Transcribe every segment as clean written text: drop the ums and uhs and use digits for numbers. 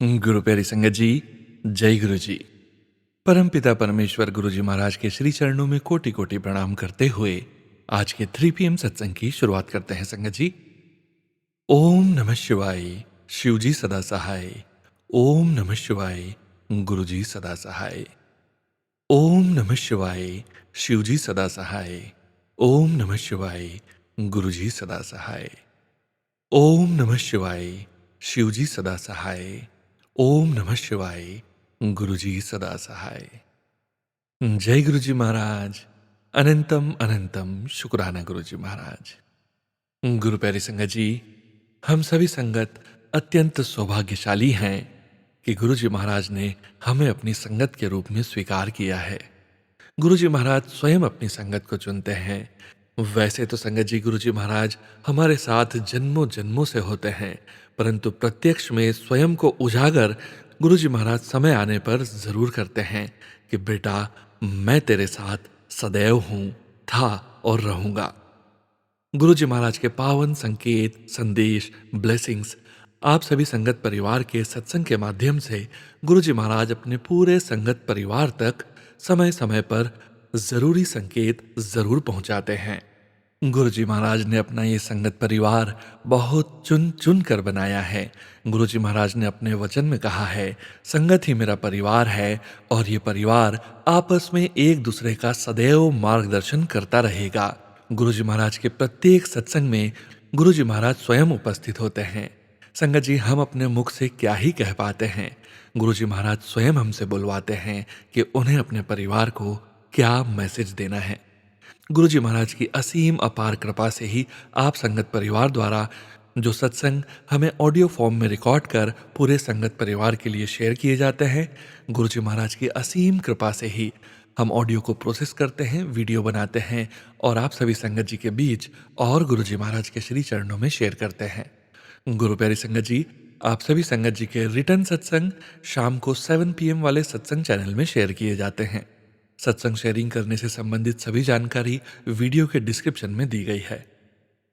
गुरु प्यारी संगत जी, जय गुरु जी। परमपिता परमेश्वर गुरु जी महाराज के श्री चरणों में कोटि कोटि प्रणाम करते हुए आज के 3 पीएम सत्संग की शुरुआत करते हैं संगत जी। ओम नमः शिवाय, शिव जी सदा सहाय। ओम नमः शिवाय, गुरु जी सदा सहाय। ओम नमः शिवाय, शिव जी सदा सहाय। ओम नमः शिवाय, गुरु जी सदा सहाय। ओम नमः शिवाय, शिव जी सदा सहाय। ओम नमः शिवाय, गुरु जी सदा सहाय। जय गुरु जी महाराज। अनंतम अनंतम शुक्राना गुरु जी महाराज। गुरु प्यारी संगत जी, हम सभी संगत अत्यंत सौभाग्यशाली हैं कि गुरु जी महाराज ने हमें अपनी संगत के रूप में स्वीकार किया है। गुरु जी महाराज स्वयं अपनी संगत को चुनते हैं। वैसे तो संगत जी गुरु जी महाराज हमारे साथ जन्मों जन्मों से होते हैं, परंतु प्रत्यक्ष में स्वयं को उजागर गुरु जी महाराज समय आने पर जरूर करते हैं कि बेटा, मैं तेरे साथ सदैव हूं, था और रहूंगा। गुरु जी महाराज के पावन संकेत, संदेश, ब्लेसिंग्स आप सभी संगत परिवार के सत्संग के माध्यम से गुरु जी महाराज अपने पूरे संगत परिवार तक समय समय पर जरूरी संकेत जरूर पहुंचाते हैं। गुरु जी महाराज ने अपना ये संगत परिवार बहुत चुन चुन कर बनाया है। गुरु जी महाराज ने अपने वचन में कहा है, संगत ही मेरा परिवार है और ये परिवार आपस में एक दूसरे का सदैव मार्गदर्शन करता रहेगा। गुरु जी महाराज के प्रत्येक सत्संग में गुरु जी महाराज स्वयं उपस्थित होते हैं। संगत जी, हम अपने मुख से क्या ही कह पाते हैं, गुरु जी महाराज स्वयं हमसे बुलवाते हैं कि उन्हें अपने परिवार को क्या मैसेज देना है। गुरु जी महाराज की असीम अपार कृपा से ही आप संगत परिवार द्वारा जो सत्संग हमें ऑडियो फॉर्म में रिकॉर्ड कर पूरे संगत परिवार के लिए शेयर किए जाते हैं, गुरु जी महाराज की असीम कृपा से ही हम ऑडियो को प्रोसेस करते हैं, वीडियो बनाते हैं और आप सभी संगत जी के बीच और गुरु जी महाराज के श्री चरणों में शेयर करते हैं। गुरु प्यारी संगत जी, आप सभी संगत जी के रिटर्न सत्संग शाम को 7 पीएम वाले सत्संग चैनल में शेयर किए जाते हैं। सत्संग शेयरिंग करने से संबंधित सभी जानकारी वीडियो के डिस्क्रिप्शन में दी गई है।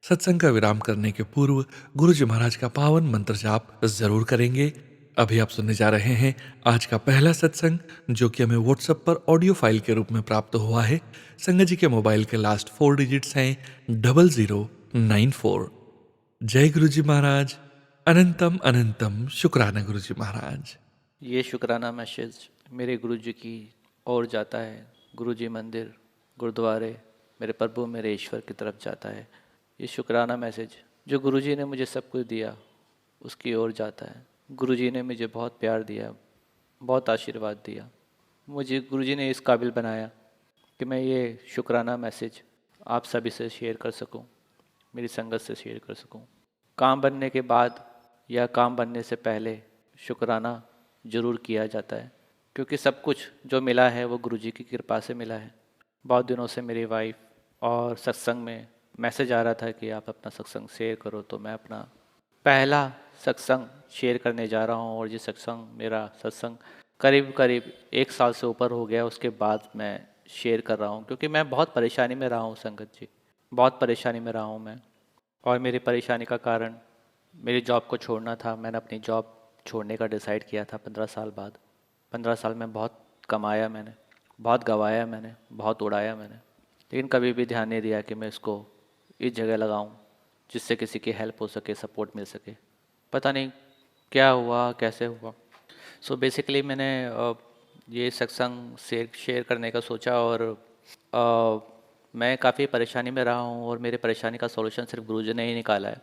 सत्संग का विराम करने के पूर्व गुरु जी महाराज का पावन मंत्र जाप जरूर करेंगे। अभी आप सुनने जा रहे हैं आज का पहला सत्संग, जो कि हमें व्हाट्सएप पर ऑडियो फाइल के रूप में प्राप्त हुआ है। संगत जी के मोबाइल के लास्ट 4 डिजिट्स हैं 0094। जय गुरु जी महाराज। अनंतम अनंतम शुक्राना गुरु जी महाराज। ये शुक्राना मैसेज मेरे गुरु जी की ओर जाता है। गुरु जी मंदिर, गुरुद्वारे, मेरे प्रभु, मेरे ईश्वर की तरफ जाता है। ये शुक्राना मैसेज जो गुरु जी ने मुझे सब कुछ दिया उसकी ओर जाता है। गुरु जी ने मुझे बहुत प्यार दिया, बहुत आशीर्वाद दिया। मुझे गुरु जी ने इस काबिल बनाया कि मैं ये शुक्राना मैसेज आप सभी से शेयर कर सकूं, मेरी संगत से शेयर कर सकूं। काम बनने के बाद या काम बनने से पहले शुक्राना ज़रूर किया जाता है, क्योंकि सब कुछ जो मिला है वो गुरु जी की कृपा से मिला है। बहुत दिनों से मेरी वाइफ और सत्संग में मैसेज आ रहा था कि आप अपना सत्संग शेयर करो, तो मैं अपना पहला सत्संग शेयर करने जा रहा हूँ। और ये सत्संग, मेरा सत्संग करीब करीब 1 साल से ऊपर हो गया, उसके बाद मैं शेयर कर रहा हूँ, क्योंकि मैं बहुत परेशानी में रहा हूँ संगत जी, बहुत परेशानी में रहा हूँ मैं। और मेरी परेशानी का कारण मेरी जॉब को छोड़ना था। मैंने अपनी जॉब छोड़ने का डिसाइड किया था 15 साल बाद। 15 साल में बहुत कमाया मैंने, बहुत गंवाया मैंने, बहुत उड़ाया मैंने, लेकिन कभी भी ध्यान नहीं दिया कि मैं इसको इस जगह लगाऊं जिससे किसी की हेल्प हो सके, सपोर्ट मिल सके। पता नहीं क्या हुआ, कैसे हुआ। सो बेसिकली मैंने ये सत्संग शेयर करने का सोचा। और मैं काफ़ी परेशानी में रहा हूँ और मेरे परेशानी का सॉल्यूशन सिर्फ गुरुजी ने ही निकाला है।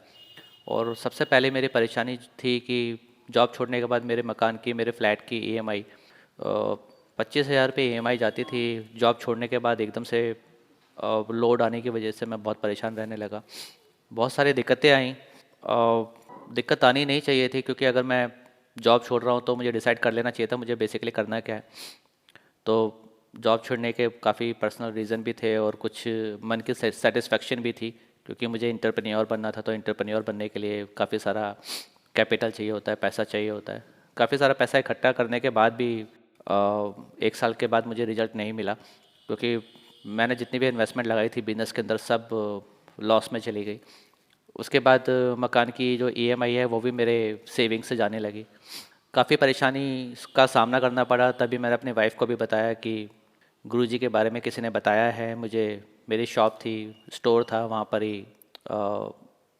और सबसे पहले मेरी परेशानी थी कि जॉब छोड़ने के बाद मेरे मकान की, मेरे फ्लैट की EMI 25,000 रुपये EMI जाती थी। जॉब छोड़ने के बाद एकदम से लोड आने की वजह से मैं बहुत परेशान रहने लगा। बहुत सारी दिक्कतें आई। दिक्कत आनी नहीं चाहिए थी, क्योंकि अगर मैं जॉब छोड़ रहा हूँ तो मुझे डिसाइड कर लेना चाहिए था मुझे बेसिकली करना क्या है। तो जॉब छोड़ने के काफ़ी पर्सनल रीज़न भी थे और कुछ मन की सेटिस्फेक्शन भी थी, क्योंकि मुझे इंटरप्रेन्योर बनना था। तो इंटरप्रेन्योर बनने के लिए काफ़ी सारा कैपिटल चाहिए होता है, पैसा चाहिए होता है। काफ़ी सारा पैसा इकट्ठा करने के बाद भी 1 साल के बाद मुझे रिजल्ट नहीं मिला, क्योंकि मैंने जितनी भी इन्वेस्टमेंट लगाई थी बिजनेस के अंदर सब लॉस में चली गई। उसके बाद मकान की जो EMI है वो भी मेरे सेविंग से जाने लगी। काफ़ी परेशानी का सामना करना पड़ा। तभी मैंने अपनी वाइफ को भी बताया कि गुरुजी के बारे में किसी ने बताया है मुझे। मेरी शॉप थी, स्टोर था, वहाँ पर ही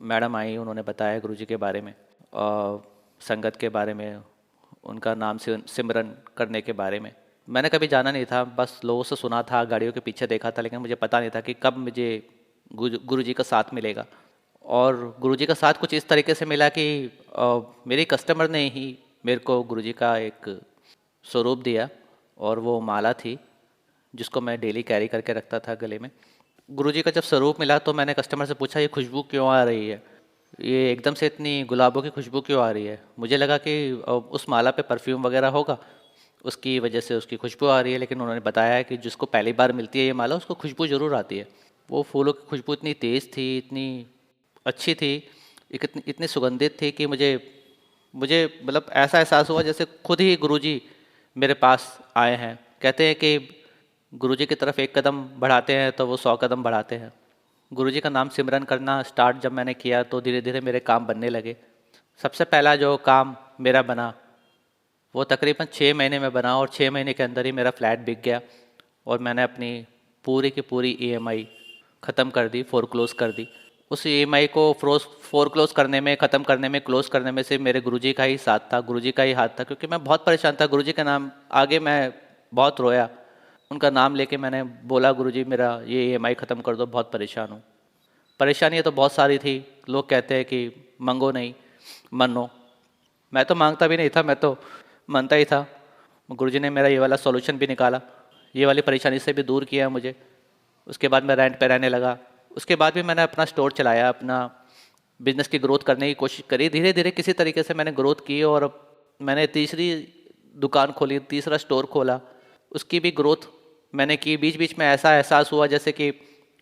मैडम आई, उन्होंने बताया गुरुजी के बारे में, संगत के बारे में, उनका नाम से सिमरन करने के बारे में। मैंने कभी जाना नहीं था, बस लोगों से सुना था, गाड़ियों के पीछे देखा था, लेकिन मुझे पता नहीं था कि कब मुझे गुरुजी का साथ मिलेगा। और गुरुजी का साथ कुछ इस तरीके से मिला कि मेरे कस्टमर ने ही मेरे को गुरुजी का एक स्वरूप दिया, और वो माला थी जिसको मैं डेली कैरी करके रखता था गले में। गुरुजी का जब स्वरूप मिला तो मैंने कस्टमर से पूछा, ये खुशबू क्यों आ रही है, ये एकदम से इतनी गुलाबों की खुशबू क्यों आ रही है। मुझे लगा कि उस माला पे परफ्यूम वगैरह होगा, उसकी वजह से उसकी खुशबू आ रही है। लेकिन उन्होंने बताया है कि जिसको पहली बार मिलती है ये माला, उसको खुशबू ज़रूर आती है। वो फूलों की खुशबू इतनी तेज़ थी, इतनी अच्छी थी, इतनी सुगंधित थी कि मुझे मुझे मतलब ऐसा एहसास हुआ जैसे खुद ही गुरुजी मेरे पास आए हैं। कहते हैं कि गुरुजी की तरफ एक कदम बढ़ाते हैं तो वो 100 कदम बढ़ाते हैं। गुरुजी का नाम सिमरन करना स्टार्ट जब मैंने किया तो धीरे धीरे मेरे काम बनने लगे। सबसे पहला जो काम मेरा बना वो तकरीबन 6 महीने में बना, और 6 महीने के अंदर ही मेरा फ्लैट बिक गया, और मैंने अपनी पूरी की पूरी EMI ख़त्म कर दी, फोरक्लोज कर दी। उस EMI को फोरक्लोज करने में, ख़त्म करने में, क्लोज़ करने में से मेरे गुरुजी का ही साथ था, गुरुजी का ही हाथ था, क्योंकि मैं बहुत परेशान था। गुरुजी के नाम आगे मैं बहुत रोया, उनका नाम लेके मैंने बोला, गुरुजी मेरा ये EMI ख़त्म कर दो, बहुत परेशान हूँ। परेशानियाँ तो बहुत सारी थी। लोग कहते हैं कि मंगो नहीं मनो, मैं तो मांगता भी नहीं था, मैं तो मानता ही था। गुरुजी ने मेरा ये वाला सॉल्यूशन भी निकाला, ये वाली परेशानी से भी दूर किया मुझे। उसके बाद मैं रेंट पे रहने लगा। उसके बाद भी मैंने अपना स्टोर चलाया, अपना बिजनेस की ग्रोथ करने की कोशिश करी। धीरे धीरे किसी तरीके से मैंने ग्रोथ की, और मैंने तीसरी दुकान खोली, तीसरा स्टोर खोला, उसकी भी ग्रोथ मैंने की। बीच बीच में ऐसा एहसास हुआ जैसे कि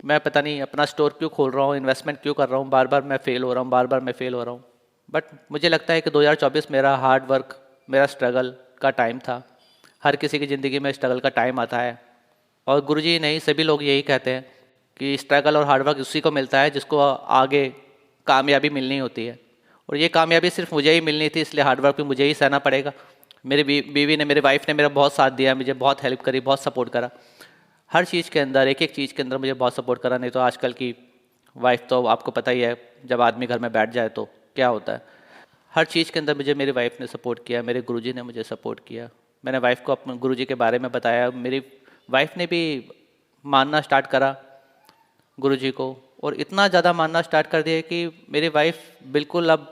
मैं पता नहीं अपना स्टोर क्यों खोल रहा हूँ, इन्वेस्टमेंट क्यों कर रहा हूँ, बार बार मैं फ़ेल हो रहा हूँ, बार बार मैं फ़ेल हो रहा हूँ। बट मुझे लगता है कि 2024 मेरा हार्ड वर्क, मेरा स्ट्रगल का टाइम था। हर किसी की ज़िंदगी में स्ट्रगल का टाइम आता है, और गुरुजी नहीं, सभी लोग यही कहते हैं कि स्ट्रगल और हार्डवर्क उसी को मिलता है जिसको आगे कामयाबी मिलनी होती है। और ये कामयाबी सिर्फ मुझे ही मिलनी थी, इसलिए हार्डवर्क भी मुझे ही सहना पड़ेगा। मेरी बीवी ने, मेरी वाइफ ने मेरा बहुत साथ दिया, मुझे बहुत हेल्प करी, बहुत सपोर्ट करा। हर चीज़ के अंदर, एक एक चीज़ के अंदर मुझे बहुत सपोर्ट करा। नहीं तो आजकल की वाइफ तो आपको पता ही है, जब आदमी घर में बैठ जाए तो क्या होता है। हर चीज़ के अंदर मुझे मेरी वाइफ ने सपोर्ट किया, मेरे गुरुजी ने मुझे सपोर्ट किया। मैंने वाइफ को अपने गुरुजी के बारे में बताया, मेरी वाइफ ने भी मानना स्टार्ट करा गुरुजी को, और इतना ज़्यादा मानना स्टार्ट कर दिया कि मेरी वाइफ बिल्कुल अब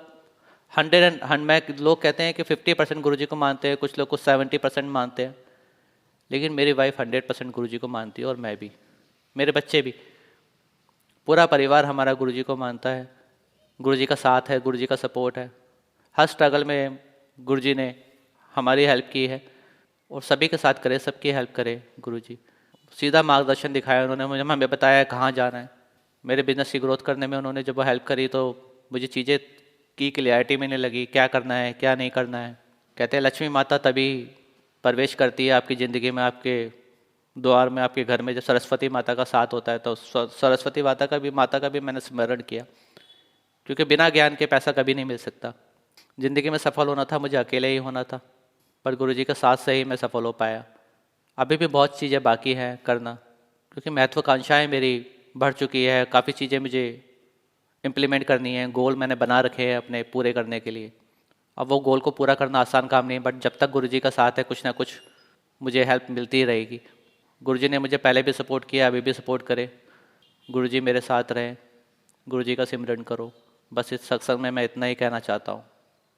100 लोग कहते हैं कि 50% गुरुजी को मानते हैं, कुछ लोग कुछ 70% मानते हैं, लेकिन मेरी वाइफ 100% गुरुजी को मानती है, और मैं भी, मेरे बच्चे भी, पूरा परिवार हमारा गुरुजी को मानता है। गुरुजी का साथ है, गुरुजी का सपोर्ट है। हर स्ट्रगल में गुरुजी ने हमारी हेल्प की है, और सभी के साथ करे, सबकी हेल्प करे गुरुजी। सीधा मार्गदर्शन दिखाया उन्होंने मुझे, हमें बताया कहाँ जाना है। मेरे बिज़नेस की ग्रोथ करने में उन्होंने जब वो हेल्प करी तो मुझे चीज़ें की क्लियरिटी मिलने लगी, क्या करना है, क्या नहीं करना है। कहते हैं लक्ष्मी माता तभी प्रवेश करती है आपकी ज़िंदगी में, आपके द्वार में, आपके घर में, जब सरस्वती माता का साथ होता है। तो सरस्वती माता का भी मैंने स्मरण किया, क्योंकि बिना ज्ञान के पैसा कभी नहीं मिल सकता। ज़िंदगी में सफल होना था, मुझे अकेले ही होना था, पर गुरुजी के साथ से ही मैं सफल हो पाया। अभी भी बहुत चीज़ें बाकी हैं करना, क्योंकि महत्वाकांक्षाएं मेरी बढ़ चुकी है। काफ़ी चीज़ें मुझे इम्प्लीमेंट करनी है, गोल मैंने बना रखे हैं अपने पूरे करने के लिए। अब वो गोल को पूरा करना आसान काम नहीं है, बट जब तक गुरुजी का साथ है कुछ ना कुछ मुझे हेल्प मिलती ही रहेगी। गुरुजी ने मुझे पहले भी सपोर्ट किया, अभी भी सपोर्ट करे। गुरुजी मेरे साथ रहें, गुरुजी का सिमरन करो। बस इस सत्संग में मैं इतना ही कहना चाहता हूँ।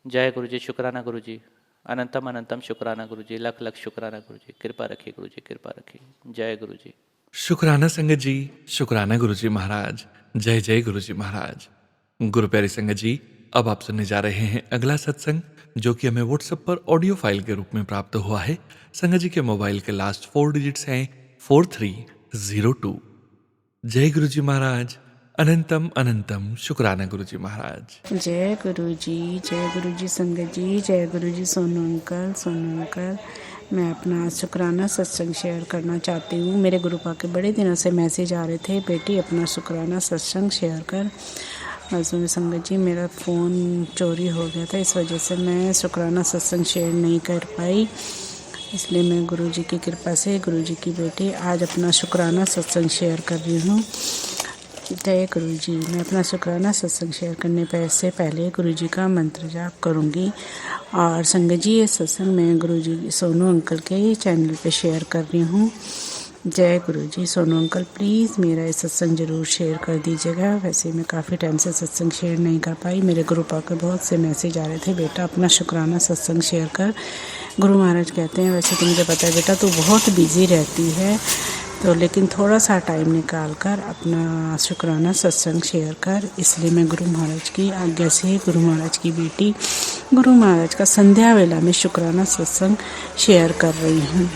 जय गुरुजी, शुक्राना गुरुजी, अनंतम अनंतम शुक्राना गुरुजी, लख लख शुक्राना गुरुजी, कृपा रखिए गुरुजी, कृपा रखिए। जय गुरुजी। शुक्राना संगत जी, शुक्राना गुरुजी महाराज। जय जय गुरुजी महाराज। गुरु प्यारी संगत जी, अब आप सुनने जा रहे हैं अगला सत्संग, जो कि हमें व्हाट्सएप पर ऑडियो फाइल के रूप में प्राप्त हुआ है। संगत जी के मोबाइल के लास्ट 4 डिजिट्स हैं 4302। जय गुरुजी महाराज, अनंतम अनंतम शुक्राना गुरुजी महाराज। जय गुरु जी संगत जी, जय गुरु जी सोनू अंकल। मैं अपना शुक्राना सत्संग शेयर करना चाहती हूँ। मेरे गुरुपा के बड़े दिनों से मैसेज आ रहे थे, बेटी अपना शुक्राना सत्संग शेयर कर। सुनिए संगत जी, मेरा फ़ोन चोरी हो गया था, इस वजह से मैं शुक्राना सत्संग शेयर नहीं कर पाई। इसलिए मैं गुरुजी की कृपा से गुरुजी की बेटी आज अपना शुक्राना सत्संग शेयर कर रही हूँ। जय गुरुजी। मैं अपना शुक्राना सत्संग शेयर करने से पहले गुरुजी का मंत्र जाप करूँगी। और संगत जी, ये सत्संग मैं गुरुजी सोनू अंकल के चैनल पे शेयर कर रही हूँ। जय गुरुजी। सोनू अंकल प्लीज़ मेरा ये सत्संग ज़रूर शेयर कर दीजिएगा। वैसे मैं काफ़ी टाइम से सत्संग शेयर नहीं कर पाई। मेरे गुरु पाक के बहुत से मैसेज आ रहे थे, बेटा अपना शुक्राना सत्संग शेयर कर। गुरु महाराज कहते हैं वैसे तो मुझे पता है बेटा तू बहुत बिजी रहती है, तो लेकिन थोड़ा सा टाइम निकाल कर अपना शुक्राना सत्संग शेयर कर। इसलिए मैं गुरु महाराज की आज्ञा से गुरु महाराज की बेटी गुरु महाराज का संध्या वेला में शुक्राना सत्संग शेयर कर रही हूँ।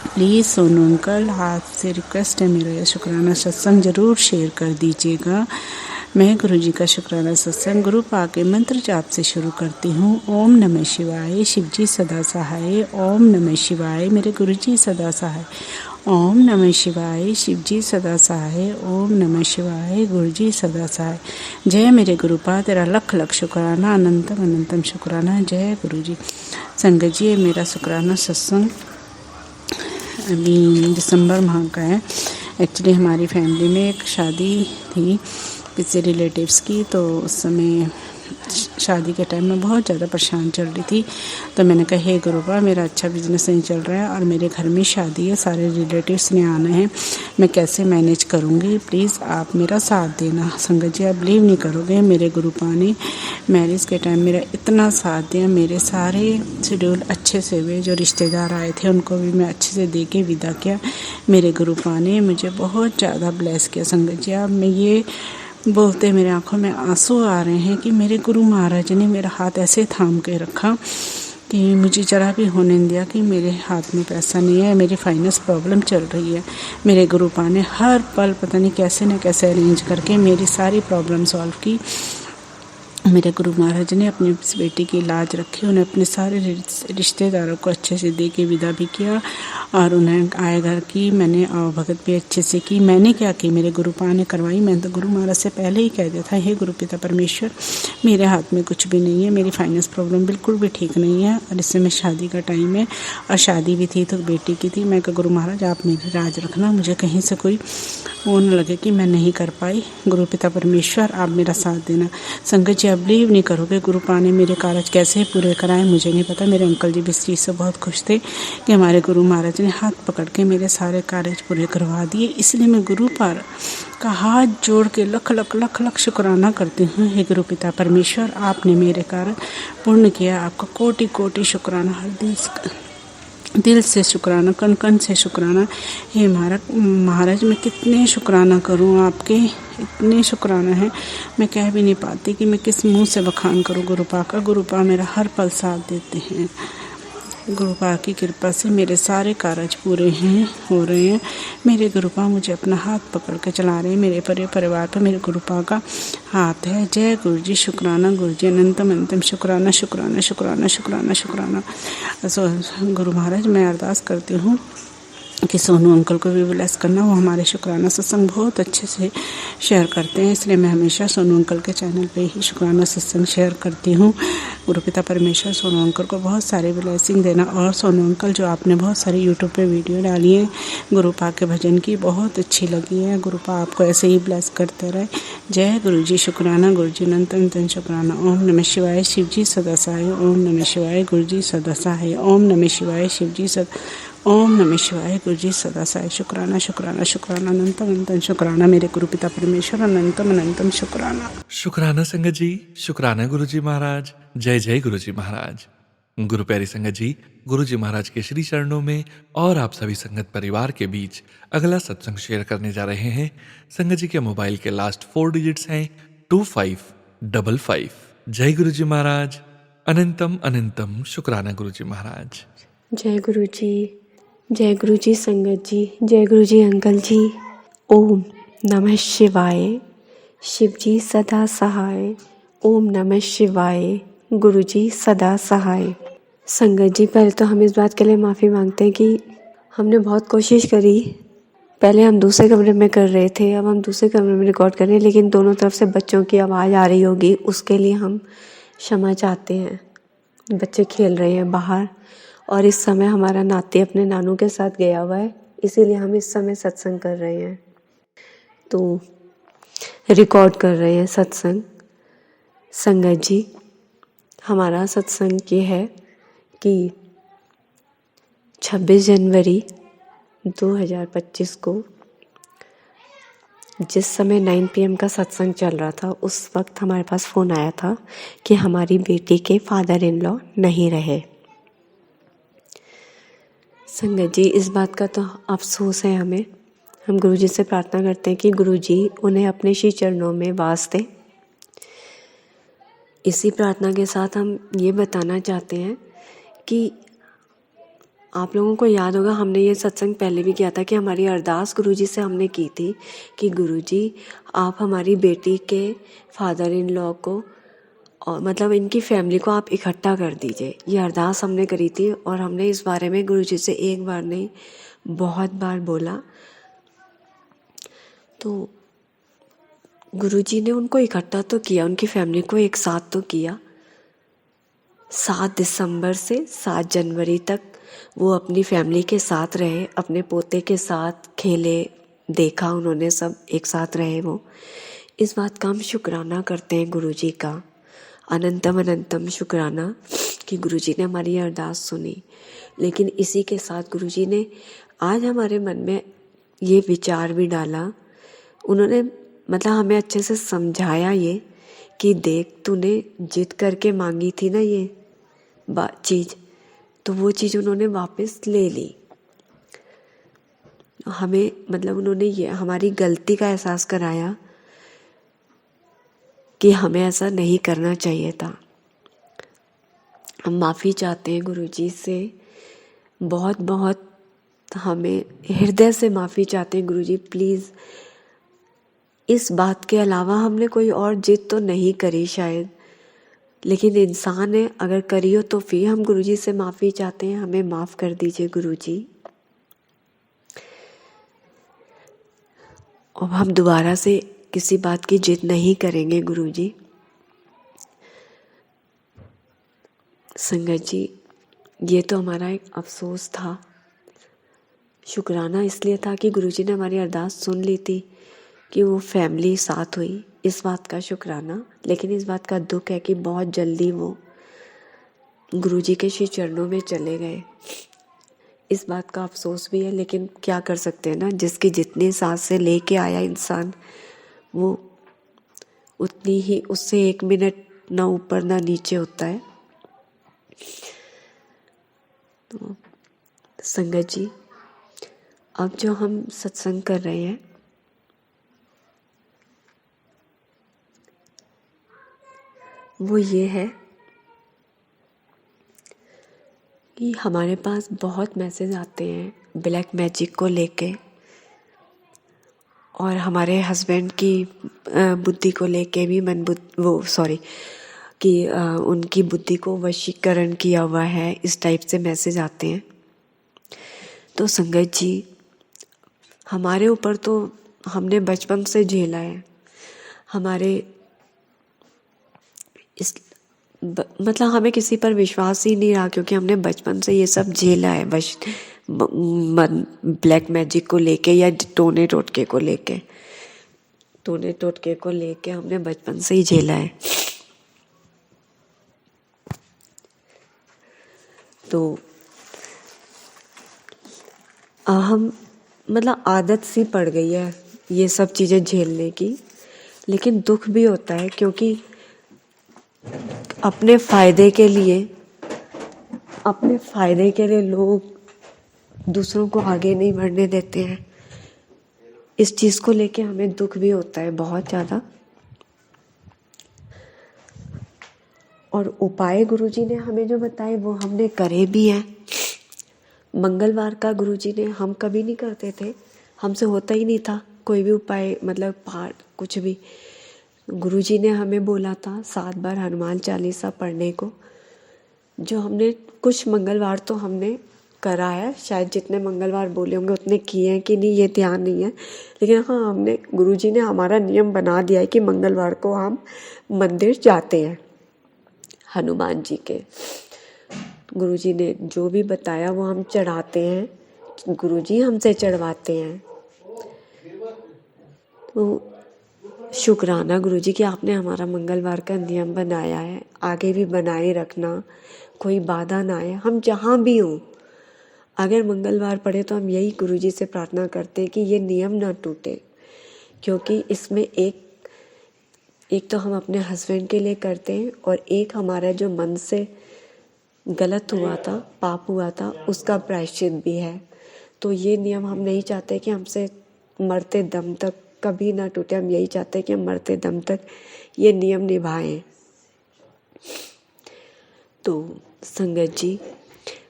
प्लीज़ सोनू अंकल, आपसे रिक्वेस्ट है, मेरा यह शुक्राना सत्संग ज़रूर शेयर कर दीजिएगा। मैं गुरुजी का शुक्राना सत्संग गुरु पाक के मंत्र जाप से शुरू करती हूँ। ओम नमः शिवाय, शिवजी सदा सहाय। ओम नमः शिवाय, मेरे गुरुजी सदा सहाय। ओम नमः शिवाय, शिवजी सदा सहाय। ओम नमः शिवाय, गुरुजी सदा सहाय। जय मेरे गुरुपा, तेरा लख लख शुक्राना, अनंतम अनंतम शुक्राना। जय गुरुजी। संगत जी, मेरा शुक्राना सत्संग अभी दिसंबर माह का है। एक्चुअली हमारी फैमिली में एक शादी थी किसी रिलेटिव्स की, तो उस समय शादी के टाइम में बहुत ज़्यादा परेशान चल रही थी। तो मैंने कहा हे गुरुपा, मेरा अच्छा बिजनेस नहीं चल रहा है और मेरे घर में शादी है, सारे रिलेटिव्स ने आना है, मैं कैसे मैनेज करूँगी, प्लीज़ आप मेरा साथ देना। संगत जी, आप बिलीव नहीं करोगे, मेरे गुरुपा ने मैरिज के टाइम मेरा इतना साथ दिया। मेरे सारे शेड्यूल अच्छे से हुए, जो रिश्तेदार आए थे उनको भी मैं अच्छे से दे के विदा किया। मेरे गुरुपा ने मुझे बहुत ज़्यादा ब्लेस किया। संगत जी, अब मैं ये बोलते मेरे आंखों में आंसू आ रहे हैं कि मेरे गुरु महाराज ने मेरा हाथ ऐसे थाम के रखा कि मुझे जरा भी होने नहीं दिया कि मेरे हाथ में पैसा नहीं है, मेरी फाइनेंस प्रॉब्लम चल रही है। मेरे गुरुपा ने हर पल पता नहीं कैसे न कैसे अरेंज करके मेरी सारी प्रॉब्लम सॉल्व की। मेरे गुरु महाराज ने अपनी बेटी की लाज रखी, उन्हें अपने सारे रिश्तेदारों को अच्छे से दे के विदा भी किया और उन्हें आए घर की मैंने भगत भी अच्छे से की। मैंने क्या की, मेरे गुरुपा ने करवाई। मैंने तो गुरु महाराज से पहले ही कह दिया था, हे गुरु पिता परमेश्वर, मेरे हाथ में कुछ भी नहीं है, मेरी फाइनेंस प्रॉब्लम बिल्कुल भी ठीक नहीं है और इससे मैं शादी का टाइम है और शादी भी थी तो बेटी की थी। मैं कहा गुरु महाराज आप मेरी राज रखना, मुझे कहीं से कोई वो न लगे कि मैं नहीं कर पाई। गुरु पिता परमेश्वर आप मेरा साथ देना। संगत जी, आप बिलीव नहीं करोगे गुरुपा ने मेरे कार्य कैसे पूरे कराए मुझे नहीं पता। मेरे अंकल जी भी इस चीज़ से बहुत खुश थे कि हमारे गुरु महाराज ने हाथ पकड़ के मेरे सारे कार्य पूरे करवा दिए। इसलिए मैं गुरुपा का हाथ जोड़ के लख लख लख लख शुक्राना करती हूँ। हे गुरु पिता परमेश्वर, आपने मेरे कार्य पूर्ण किया, आपका कोटि कोटि शुक्राना, हर दिल से शुक्राना, कण कण से शुक्राना। हे महाराज मैं कितने शुक्राना करूं आपके, इतने शुक्राना है मैं कह भी नहीं पाती कि मैं किस मुंह से बखान करूं गुरुपा का। गुरुपा मेरा हर पल साथ देते हैं। गुरुपा की कृपा से मेरे सारे कार्य पूरे हो रहे हैं। मेरे गुरुपा मुझे अपना हाथ पकड़ के चला रहे हैं। मेरे परिवार पर मेरे गुरुपा का हाथ है। जय गुरुजी। शुक्राना गुरुजी, अनंतम अनंतम शुक्राना शुक्राना शुक्राना शुक्राना शुक्राना। गुरु महाराज मैं अरदास करती हूँ कि सोनू अंकल को भी ब्लेस करना। वो हमारे शुक्राना सत्संग बहुत अच्छे से शेयर करते हैं, इसलिए मैं हमेशा सोनू अंकल के चैनल पे ही शुक्राना सत्संग शेयर करती हूँ। गुरु पिता परमेश्वर सोनू अंकल को बहुत सारे ब्लेसिंग देना। और सोनू अंकल, जो आपने बहुत सारी यूट्यूब पे वीडियो डाली है गुरुपा के भजन की, बहुत अच्छी लगी है। गुरुपा आपको ऐसे ही ब्लेस करते रहे। जय गुरु जी। शुक्राना गुरु जी, अनंत अनंत शुक्राना। ओम नमः शिवाय, शिव जी सदा सहाय। ओम नमः शिवाय, गुरु जी सदा सहाय। ओम नमः शिवाय, शिव जी सदा। ओम नमः शिवाय, गुरु जी सदा सहाय। शुक्राना शुक्राना शुक्राना, अनंतम अनंतम शुक्राना मेरे गुरु पिता परमेश्वर, अनंतम अनंतम शुक्राना। शुक्राना संगत जी, शुक्राना गुरुजी महाराज। जय जय गुरुजी महाराज। गुरु प्यारी संगत जी, गुरुजी महाराज के श्री चरणों में और आप सभी संगत परिवार के बीच अगला सत्संग शेयर करने जा रहे हैं। संगत जी के मोबाइल के लास्ट 4 डिजिट्स हैं 2555। जय गुरुजी महाराज। अनंतम अनंतम शुक्राना गुरुजी महाराज। जय गुरु जी। जय गुरु जी संगत जी। जय गुरु जी अंकल जी। ओम नमः शिवाय, शिव जी सदा सहाय। ओम नमः शिवाय, गुरु जी सदा सहाय। संगत जी, पहले तो हम इस बात के लिए माफ़ी मांगते हैं कि हमने बहुत कोशिश करी पहले हम दूसरे कमरे में कर रहे थे, अब हम दूसरे कमरे में रिकॉर्ड कर रहे हैं, लेकिन दोनों तरफ से बच्चों की आवाज़ आ रही होगी, उसके लिए हम क्षमा चाहते हैं। बच्चे खेल रहे हैं बाहर और इस समय हमारा नाती अपने नानू के साथ गया हुआ है, इसीलिए हम इस समय सत्संग कर रहे हैं, तो रिकॉर्ड कर रहे हैं सत्संग। संगत जी, हमारा सत्संग ये है कि 26 जनवरी 2025 को जिस समय 9 PM का सत्संग चल रहा था, उस वक्त हमारे पास फ़ोन आया था कि हमारी बेटी के फादर इन लॉ नहीं रहे। संगत जी, इस बात का तो अफसोस है हमें। हम गुरुजी से प्रार्थना करते हैं कि गुरुजी उन्हें अपने श्री चरणों में वास दें। इसी प्रार्थना के साथ हम ये बताना चाहते हैं कि आप लोगों को याद होगा, हमने ये सत्संग पहले भी किया था कि हमारी अरदास गुरुजी से हमने की थी कि गुरुजी आप हमारी बेटी के फादर इन लॉ को और मतलब इनकी फैमिली को आप इकट्ठा कर दीजिए। ये अरदास हमने करी थी और हमने इस बारे में गुरुजी से एक बार नहीं बहुत बार बोला, तो गुरुजी ने उनको इकट्ठा तो किया, उनकी फैमिली को एक साथ तो किया। 7 दिसंबर से 7 जनवरी तक वो अपनी फैमिली के साथ रहे, अपने पोते के साथ खेले, देखा उन्होंने, सब एक साथ रहे वो। इस बात का हम शुक्राना करते हैं गुरुजी का, अनंतम अनंतम शुक्राना कि गुरुजी ने हमारी अरदास सुनी। लेकिन इसी के साथ गुरुजी ने आज हमारे मन में ये विचार भी डाला, उन्होंने मतलब हमें अच्छे से समझाया ये कि देख, तूने जिद करके मांगी थी ना ये चीज़, तो वो चीज़ उन्होंने वापस ले ली। हमें मतलब उन्होंने ये हमारी गलती का एहसास कराया कि हमें ऐसा नहीं करना चाहिए था। हम माफ़ी चाहते हैं गुरुजी से, बहुत बहुत हमें हृदय से माफ़ी चाहते हैं गुरुजी। प्लीज़, इस बात के अलावा हमने कोई और जिद तो नहीं करी शायद, लेकिन इंसान ने अगर करी हो तो फिर हम गुरुजी से माफ़ी चाहते हैं, हमें माफ़ कर दीजिए गुरुजी। और हम दोबारा से किसी बात की जिद नहीं करेंगे गुरुजी। संगत जी, ये तो हमारा एक अफसोस था। शुक्राना इसलिए था कि गुरुजी ने हमारी अरदास सुन ली थी कि वो फैमिली साथ हुई, इस बात का शुक्राना। लेकिन इस बात का दुख है कि बहुत जल्दी वो गुरुजी के श्री चरणों में चले गए, इस बात का अफसोस भी है। लेकिन क्या कर सकते हैं ना, जिसकी जितनी सांस से लेके आया इंसान, वो उतनी ही, उससे 1 मिनट ना ऊपर ना नीचे होता है। तो संगत जी, अब जो हम सत्संग कर रहे हैं, वो ये है कि हमारे पास बहुत मैसेज आते हैं ब्लैक मैजिक को लेके, और हमारे हस्बैंड की बुद्धि को लेके भी कि उनकी बुद्धि को वशीकरण किया हुआ है, इस टाइप से मैसेज आते हैं। तो संगत जी, हमारे ऊपर तो हमने बचपन से झेला है, हमारे मतलब हमें किसी पर विश्वास ही नहीं रहा, क्योंकि हमने बचपन से ये सब झेला है, ब्लैक मैजिक को लेके या टोने टोटके को लेके हमने बचपन से ही झेला है। तो हम मतलब आदत सी पड़ गई है ये सब चीज़ें झेलने की। लेकिन दुख भी होता है, क्योंकि अपने फ़ायदे के लिए लोग दूसरों को आगे नहीं बढ़ने देते हैं। इस चीज़ को लेके हमें दुख भी होता है बहुत ज़्यादा। और उपाय गुरुजी ने हमें जो बताए वो हमने करे भी हैं। मंगलवार का गुरुजी ने, हम कभी नहीं करते थे, हमसे होता ही नहीं था कोई भी उपाय, मतलब पाठ कुछ भी। गुरुजी ने हमें बोला था 7 बार हनुमान चालीसा पढ़ने को, जो हमने कुछ मंगलवार तो हमने करा है, शायद जितने मंगलवार बोले होंगे उतने किए हैं कि नहीं ये ध्यान नहीं है, लेकिन हाँ हमने गुरुजी ने हमारा नियम बना दिया है कि मंगलवार को हम मंदिर जाते हैं हनुमान जी के। गुरुजी ने जो भी बताया वो हम चढ़ाते हैं, गुरुजी हमसे चढ़वाते हैं। तो शुक्राना गुरुजी कि आपने हमारा मंगलवार का नियम बनाया है, आगे भी बनाए रखना, कोई बाधा ना आए। हम जहाँ भी हों अगर मंगलवार पड़े तो हम यही गुरुजी से प्रार्थना करते हैं कि ये नियम ना टूटे, क्योंकि इसमें एक तो हम अपने हस्बैंड के लिए करते हैं और एक हमारा जो मन से गलत हुआ था, पाप हुआ था, उसका प्रायश्चित भी है। तो ये नियम हम नहीं चाहते कि हमसे मरते दम तक कभी ना टूटे। हम यही चाहते हैं कि हम मरते दम तक ये नियम निभाएं। तो संगत जी,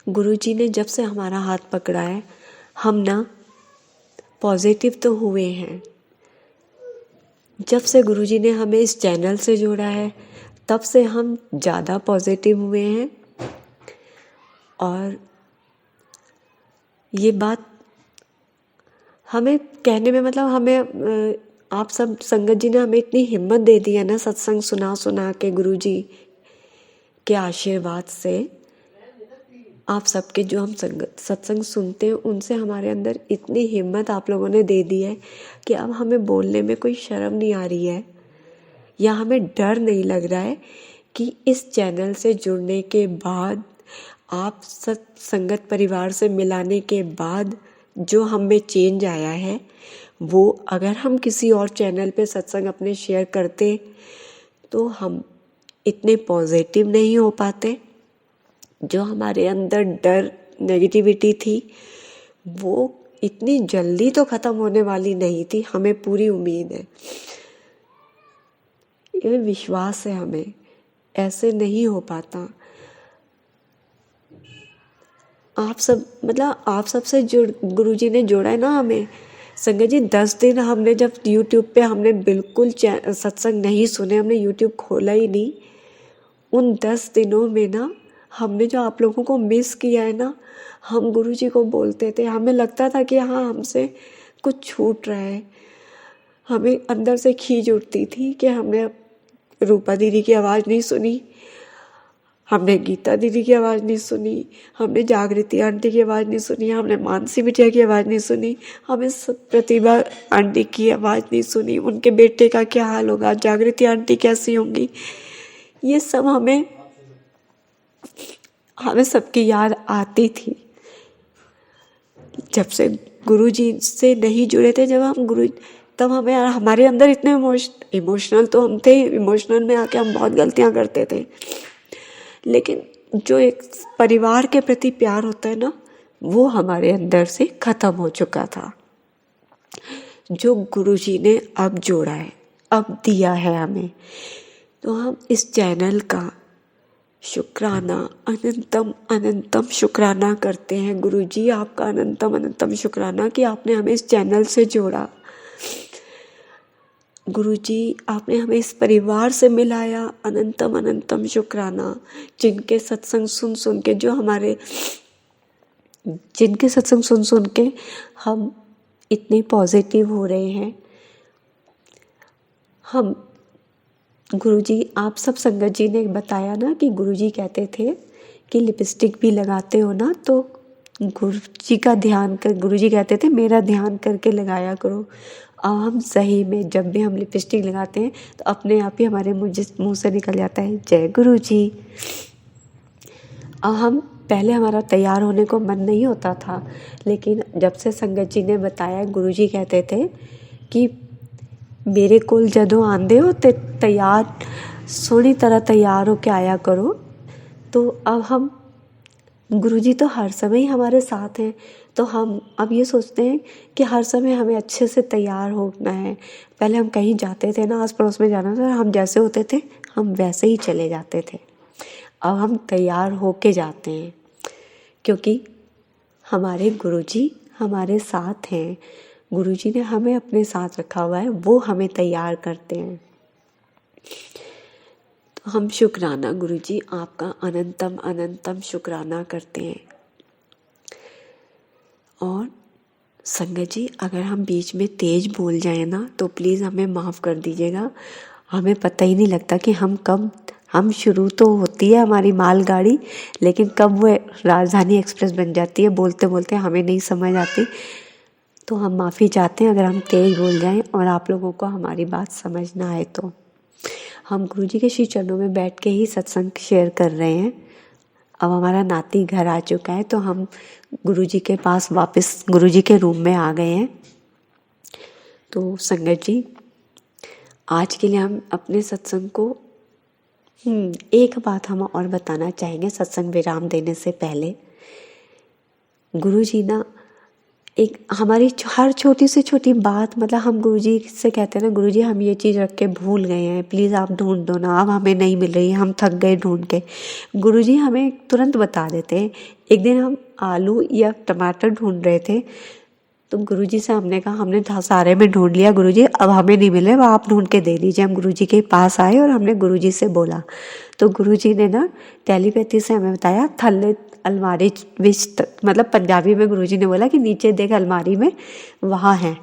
गुरुजी ने जब से हमारा हाथ पकड़ा है हम ना पॉजिटिव तो हुए हैं। जब से गुरुजी ने हमें इस चैनल से जोड़ा है तब से हम ज़्यादा पॉजिटिव हुए हैं। और ये बात हमें कहने में मतलब हमें आप सब संगत जी ने हमें इतनी हिम्मत दे दी है ना, सत्संग सुना सुना के गुरुजी के आशीर्वाद से। आप सबके जो हम सत्संग सुनते हैं उनसे हमारे अंदर इतनी हिम्मत आप लोगों ने दे दी है कि अब हमें बोलने में कोई शर्म नहीं आ रही है या हमें डर नहीं लग रहा है कि इस चैनल से जुड़ने के बाद, आप संगत परिवार से मिलाने के बाद जो हम में चेंज आया है वो अगर हम किसी और चैनल पे सत्संग अपने शेयर करते तो हम इतने पॉजिटिव नहीं हो पाते। जो हमारे अंदर डर, नेगेटिविटी थी वो इतनी जल्दी तो ख़त्म होने वाली नहीं थी, हमें पूरी उम्मीद है, ये विश्वास है हमें, ऐसे नहीं हो पाता। आप सबसे गुरुजी ने जोड़ा है ना हमें। संगत जी 10 दिन हमने जब यूट्यूब पे हमने बिल्कुल सत्संग नहीं सुने, हमने यूट्यूब खोला ही नहीं। उन 10 दिनों में ना हमने जो आप लोगों को मिस किया है ना, हम गुरुजी को बोलते थे, हमें लगता था कि हाँ हमसे कुछ छूट रहा है। हमें अंदर से खींच उठती थी कि हमने रूपा दीदी की आवाज़ नहीं सुनी, हमने गीता दीदी की आवाज़ नहीं सुनी, हमने जागृति आंटी की आवाज़ नहीं सुनी, हमने मानसी बिटिया की आवाज़ नहीं सुनी, हमें प्रतिभा आंटी की आवाज़ नहीं सुनी, उनके बेटे का क्या हाल होगा, जागृति आंटी कैसी होंगी, ये सब हमें सबकी याद आती थी। जब से गुरुजी से नहीं जुड़े थे, जब हम तब हमें हमारे अंदर इतने इमोशनल तो हम थे, इमोशनल में आके हम बहुत गलतियां करते थे, लेकिन जो एक परिवार के प्रति प्यार होता है ना, वो हमारे अंदर से ख़त्म हो चुका था। जो गुरुजी ने अब जोड़ा है, अब दिया है हमें, तो हम इस चैनल का शुक्राना, अनंतम अनंतम शुक्राना करते हैं। गुरुजी आपका अनंतम अनंतम शुक्राना कि आपने हमें इस चैनल से जोड़ा। गुरुजी आपने हमें इस परिवार से मिलाया, अनंतम अनंतम शुक्राना। जिनके सत्संग सुन के जिनके सत्संग सुन के हम इतने पॉजिटिव हो रहे हैं। हम गुरुजी, आप सब संगत जी ने बताया ना कि गुरुजी कहते थे कि लिपस्टिक भी लगाते हो ना तो गुरुजी का ध्यान कर, गुरुजी कहते थे मेरा ध्यान करके लगाया करो। अब हम सही में जब भी हम लिपस्टिक लगाते हैं तो अपने आप ही हमारे मुंह से निकल जाता है जय गुरुजी। अब हम पहले हमारा तैयार होने को मन नहीं होता था, लेकिन जब से संगत जी ने बताया, गुरुजी कहते थे कि मेरे कोल जदों आंदे हो ते तैयार सोहनी तरह तैयार हो के आया करो। तो अब हम गुरुजी तो हर समय ही हमारे साथ हैं, तो हम अब ये सोचते हैं कि हर समय हमें अच्छे से तैयार होना है। पहले हम कहीं जाते थे ना, आस पड़ोस में जाना था, हम जैसे होते थे हम वैसे ही चले जाते थे। अब हम तैयार होके जाते हैं क्योंकि हमारे गुरुजी हमारे साथ हैं। गुरुजी ने हमें अपने साथ रखा हुआ है, वो हमें तैयार करते हैं। तो हम शुक्राना गुरुजी आपका अनंतम अनंतम शुक्राना करते हैं। और संगत जी, अगर हम बीच में तेज बोल जाए ना तो प्लीज़ हमें माफ़ कर दीजिएगा। हमें पता ही नहीं लगता कि हम शुरू तो होती है हमारी मालगाड़ी, लेकिन कब वो राजधानी एक्सप्रेस बन जाती है बोलते बोलते हमें नहीं समझ आती। तो हम माफ़ी चाहते हैं अगर हम तेज बोल जाएं और आप लोगों को हमारी बात समझ ना आए। तो हम गुरुजी के श्री चरणों में बैठ के ही सत्संग शेयर कर रहे हैं। अब हमारा नाती घर आ चुका है तो हम गुरुजी के पास वापस गुरुजी के रूम में आ गए हैं। तो संगत जी, आज के लिए हम अपने सत्संग को एक बात हम और बताना चाहेंगे सत्संग विराम देने से पहले। गुरुजी ना एक हमारी हर छोटी से छोटी बात, मतलब हम गुरुजी से कहते हैं ना, गुरुजी हम ये चीज़ रख के भूल गए हैं, प्लीज़ आप ढूंढ दो ना, अब हमें नहीं मिल रही है, हम थक गए ढूंढ के। गुरुजी हमें तुरंत बता देते हैं। एक दिन हम आलू या टमाटर ढूंढ रहे थे तो गुरुजी से हमने कहा, हमने सारे में ढूंढ लिया गुरुजी, अब हमें नहीं मिले, वो आप ढूंढ के दे दीजिए। हम गुरुजी के पास आए और हमने गुरुजी से बोला तो गुरुजी ने ना टेलीपैथी से हमें बताया थल्ले अलमारी विच, मतलब पंजाबी में गुरुजी ने बोला कि नीचे देख अलमारी में वहाँ है,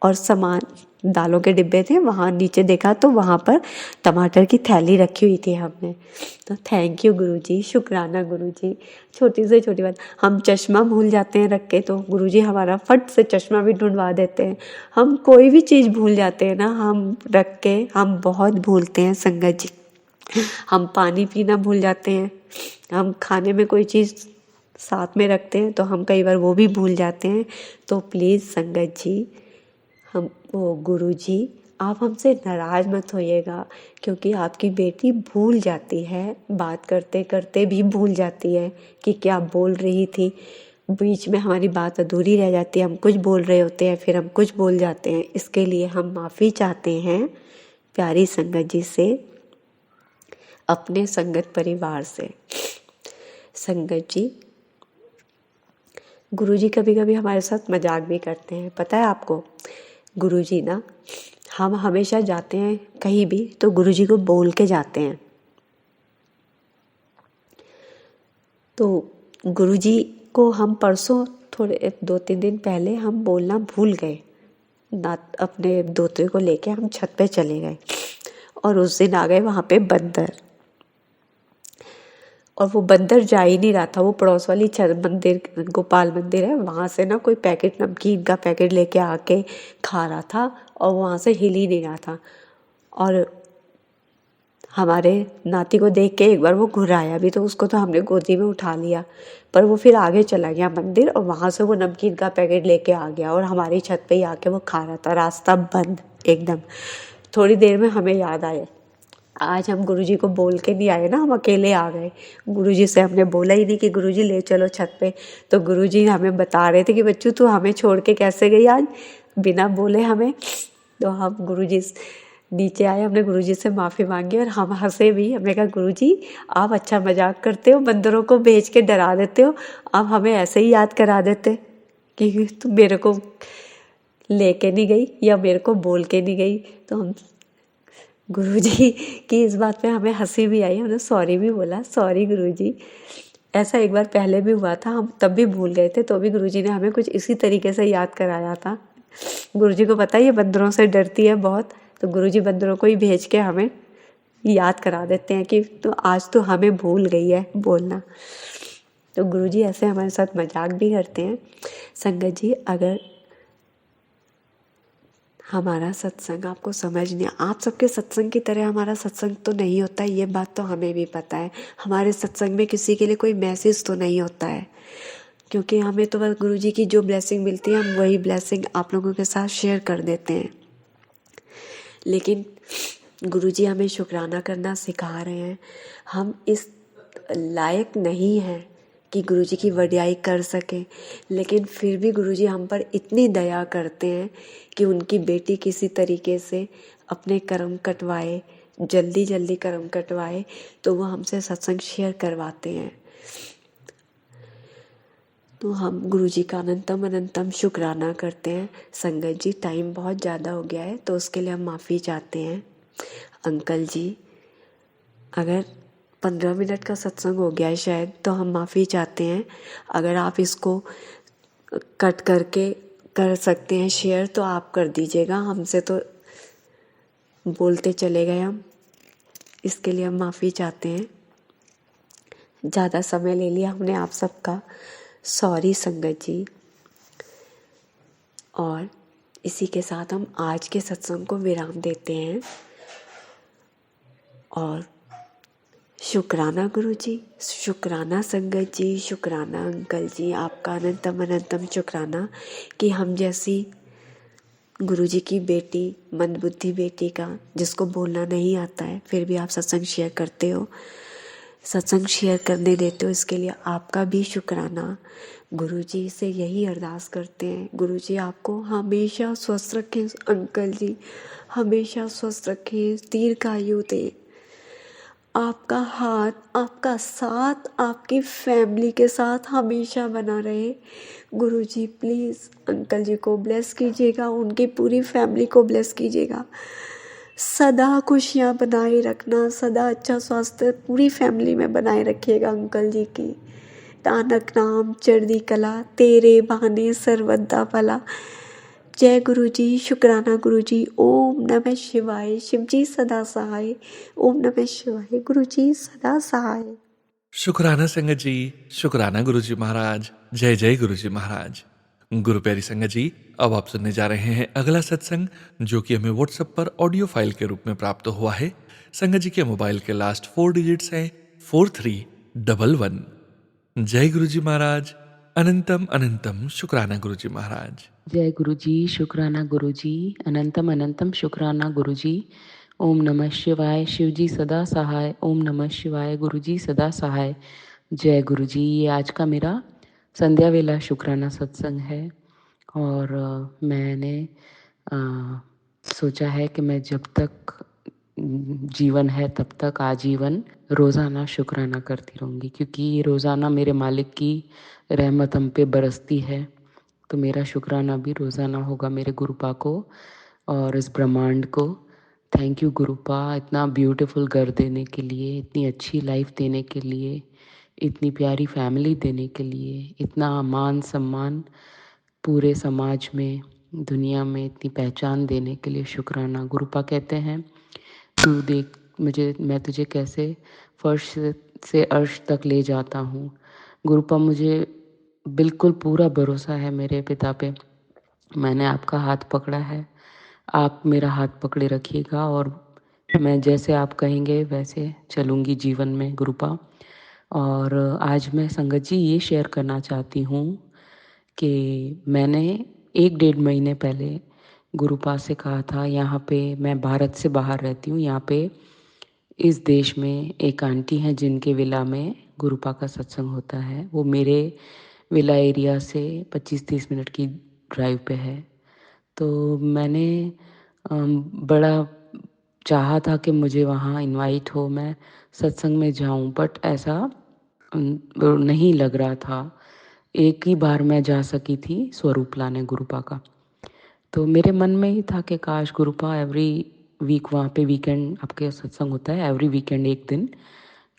और सामान दालों के डिब्बे थे, वहाँ नीचे देखा तो वहाँ पर टमाटर की थैली रखी हुई थी हमने। तो थैंक यू गुरुजी, शुक्राना गुरुजी। छोटी से छोटी बात, हम चश्मा भूल जाते हैं रख के तो गुरुजी हमारा फट से चश्मा भी ढूंढवा देते हैं। हम कोई भी चीज़ भूल जाते हैं ना हम रख के, हम बहुत भूलते हैं संगत जी। हम पानी पीना भूल जाते हैं, हम खाने में कोई चीज़ साथ में रखते हैं तो हम कई बार वो भी भूल जाते हैं। तो प्लीज़ संगत जी, हम वो गुरुजी आप हमसे नाराज़ मत होइएगा, क्योंकि आपकी बेटी भूल जाती है, बात करते करते भी भूल जाती है कि क्या बोल रही थी। बीच में हमारी बात अधूरी रह जाती है, हम कुछ बोल रहे होते हैं फिर हम कुछ बोल जाते हैं। इसके लिए हम माफ़ी चाहते हैं प्यारी संगत जी से, अपने संगत परिवार से। संगत जी, गुरुजी कभी कभी हमारे साथ मजाक भी करते हैं, पता है आपको। गुरुजी ना, हम हमेशा जाते हैं कहीं भी तो गुरुजी को बोल के जाते हैं। तो गुरुजी को हम परसों थोड़े 2-3 दिन पहले हम बोलना भूल गए। अपने दोते को लेके हम छत पे चले गए और उस दिन आ गए वहाँ पे बंदर, और वो बंदर जा ही नहीं रहा था। वो पड़ोस वाली मंदिर, गोपाल मंदिर है, वहाँ से ना कोई पैकेट, नमकीन का पैकेट लेके आके खा रहा था और वहाँ से हिल ही नहीं रहा था। और हमारे नाती को देख के एक बार वो घुराया भी, तो उसको तो हमने गोदी में उठा लिया, पर वो फिर आगे चला गया मंदिर और वहाँ से वो नमकीन का पैकेट लेके आ गया और हमारी छत पे ही आके वो खा रहा था। रास्ता बंद एकदम। थोड़ी देर में हमें याद आया, आज हम गुरुजी को बोल के नहीं आए ना, हम अकेले आ गए। गुरुजी से हमने बोला ही नहीं कि गुरुजी ले चलो छत पे। तो गुरुजी हमें बता रहे थे कि बच्चू तू हमें छोड़ के कैसे गई आज, बिना बोले हमें। तो हम गुरुजी नीचे आए, हमने गुरुजी से माफ़ी मांगी और हम हंसे भी। हमने कहा गुरुजी आप अच्छा मजाक करते हो, बंदरों को भेज के डरा देते हो, आप हमें ऐसे ही याद करा देते कि तुम मेरे को लेके नहीं गई या मेरे को बोल के नहीं गई। तो हम गुरुजी की इस बात पे हमें हंसी भी आई, हमने सॉरी भी बोला, सॉरी गुरुजी। ऐसा एक बार पहले भी हुआ था, हम तब भी भूल गए थे, तो भी गुरुजी ने हमें कुछ इसी तरीके से याद कराया था। गुरुजी को पता है ये बंदरों से डरती है बहुत, तो गुरुजी बंदरों को ही भेज के हमें याद करा देते हैं कि तो आज तो हमें भूल गई है बोलना। तो गुरुजी ऐसे हमारे साथ मजाक भी करते हैं। संगत जी, अगर हमारा सत्संग आपको समझ नहीं, आप सबके सत्संग की तरह हमारा सत्संग तो नहीं होता, ये बात तो हमें भी पता है। हमारे सत्संग में किसी के लिए कोई मैसेज तो नहीं होता है, क्योंकि हमें तो बस गुरुजी की जो ब्लेसिंग मिलती है हम वही ब्लेसिंग आप लोगों के साथ शेयर कर देते हैं। लेकिन गुरुजी हमें शुक्राना करना सिखा रहे हैं। हम इस लायक नहीं हैं कि गुरुजी की वडियाई कर सकें, लेकिन फिर भी गुरुजी हम पर इतनी दया करते हैं कि उनकी बेटी किसी तरीके से अपने कर्म कटवाए, जल्दी जल्दी कर्म कटवाए, तो वो हमसे सत्संग शेयर करवाते हैं। तो हम गुरुजी का अनंतम अनंतम शुक्राना करते हैं। संगत जी, टाइम बहुत ज़्यादा हो गया है तो उसके लिए हम माफ़ी चाहते हैं। अंकल जी, अगर 15 मिनट का सत्संग हो गया है शायद, तो हम माफ़ी चाहते हैं। अगर आप इसको कट करके कर सकते हैं शेयर, तो आप कर दीजिएगा। हमसे तो बोलते चले गए हम, इसके लिए हम माफ़ी चाहते हैं। ज़्यादा समय ले लिया हमने आप सबका, सॉरी संगत जी। और इसी के साथ हम आज के सत्संग को विराम देते हैं। और शुक्राना गुरु जी, शुक्राना संगत जी, शुक्राना अंकल जी, आपका अनंतम अनंतम शुक्राना कि हम जैसी गुरु जी की बेटी, मंदबुद्धि बेटी का, जिसको बोलना नहीं आता है, फिर भी आप सत्संग शेयर करते हो, सत्संग शेयर करने देते हो, इसके लिए आपका भी शुक्राना। गुरु जी से यही अरदास करते हैं, गुरु जी आपको हमेशा स्वस्थ रखें अंकल जी, हमेशा स्वस्थ रखें, दीर्घायु दें। आपका हाथ, आपका साथ आपकी फैमिली के साथ हमेशा बना रहे। गुरुजी प्लीज़ अंकल जी को ब्लेस कीजिएगा, उनकी पूरी फैमिली को ब्लेस कीजिएगा। सदा खुशियाँ बनाए रखना, सदा अच्छा स्वास्थ्य पूरी फैमिली में बनाए रखिएगा अंकल जी की। तानक नाम चढ़दी कला, तेरे बहाने सर्वदा भला। जय गुरु जी, शुक्राना गुरु जी। ओम नमः शिवाय, शिव जी सदा सहाय। ओम नमः शिवाय, गुरु जी सदा सहाय। शुक्राना संगत जी, शुक्राना गुरु जी महाराज। जय जय गुरु जी महाराज। गुरु प्यारी संगत जी, अब आप सुनने जा रहे हैं अगला सत्संग, जो कि हमें व्हाट्सएप पर ऑडियो फाइल के रूप में प्राप्त हुआ है। संगत जी के मोबाइल के लास्ट 4 डिजिट्स हैं 4311। जय गुरु जी महाराज। अनंतम अनंतम शुक्राना गुरु जी महाराज। जय गुरु जी, शुक्राना गुरु जी, अनंतम अनंतम शुक्राना गुरु जी। ओम नमः शिवाय, शिव जी सदा सहाय। ओम नमः शिवाय, गुरु जी सदा सहाय। जय गुरु जी। ये आज का मेरा संध्या वेला शुक्राना सत्संग है। और मैंने अ, सोचा है कि मैं जब तक जीवन है तब तक आजीवन रोज़ाना शुक्राना करती रहूँगी, क्योंकि ये रोज़ाना मेरे मालिक की रहमत हम पे बरसती है। तो मेरा शुक्राना भी रोज़ाना होगा मेरे गुरुपा को और इस ब्रह्मांड को। थैंक यू गुरुपा, इतना ब्यूटीफुल घर देने के लिए, इतनी अच्छी लाइफ देने के लिए, इतनी प्यारी फैमिली देने के लिए, इतना मान सम्मान पूरे समाज में, दुनिया में इतनी पहचान देने के लिए शुक्राना। गुरुपा कहते हैं, तू देख मुझे, मैं तुझे कैसे फर्श से अर्श तक ले जाता हूँ। गुरुपा मुझे बिल्कुल पूरा भरोसा है मेरे पिता पे। मैंने आपका हाथ पकड़ा है, आप मेरा हाथ पकड़े रखिएगा और मैं जैसे आप कहेंगे वैसे चलूँगी जीवन में गुरुपा। और आज मैं संगत जी ये शेयर करना चाहती हूँ कि मैंने 1 डेढ़ महीने पहले गुरुपा से कहा था, यहाँ पे मैं भारत से बाहर रहती हूँ, यहाँ पे इस देश में एक आंटी हैं जिनके विला में गुरुपा का सत्संग होता है। वो मेरे विला एरिया से 25-30 मिनट की ड्राइव पे है। तो मैंने बड़ा चाहा था कि मुझे वहाँ इनवाइट हो, मैं सत्संग में जाऊँ, बट ऐसा नहीं लग रहा था। एक ही बार मैं जा सकी थी स्वरूप लाने गुरुपा का। तो मेरे मन में ही था कि काश गुरुपा एवरी वीक वहाँ पे वीकेंड आपके सत्संग होता है, एवरी वीकेंड एक दिन,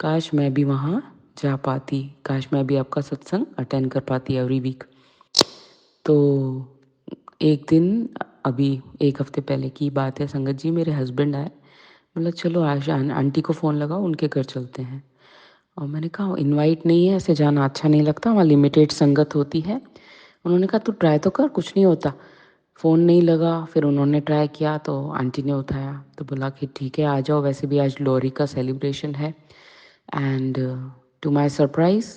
काश मैं भी वहाँ जा पाती, काश मैं भी आपका सत्संग अटेंड कर पाती एवरी वीक। तो एक दिन, अभी 1 हफ्ते पहले की बात है संगत जी, मेरे हस्बैंड आए, बोला चलो आज आंटी को फ़ोन लगाओ, उनके घर चलते हैं। और मैंने कहा इनवाइट नहीं है, ऐसे जाना अच्छा नहीं लगता, वहाँ लिमिटेड संगत होती है। उन्होंने कहा तू ट्राई तो कर, कुछ नहीं होता। फ़ोन नहीं लगा, फिर उन्होंने ट्राई किया तो आंटी ने उठाया, तो बोला कि ठीक है आ जाओ, वैसे भी आज लोहरी का सेलिब्रेशन है। एंड टू माय सरप्राइज़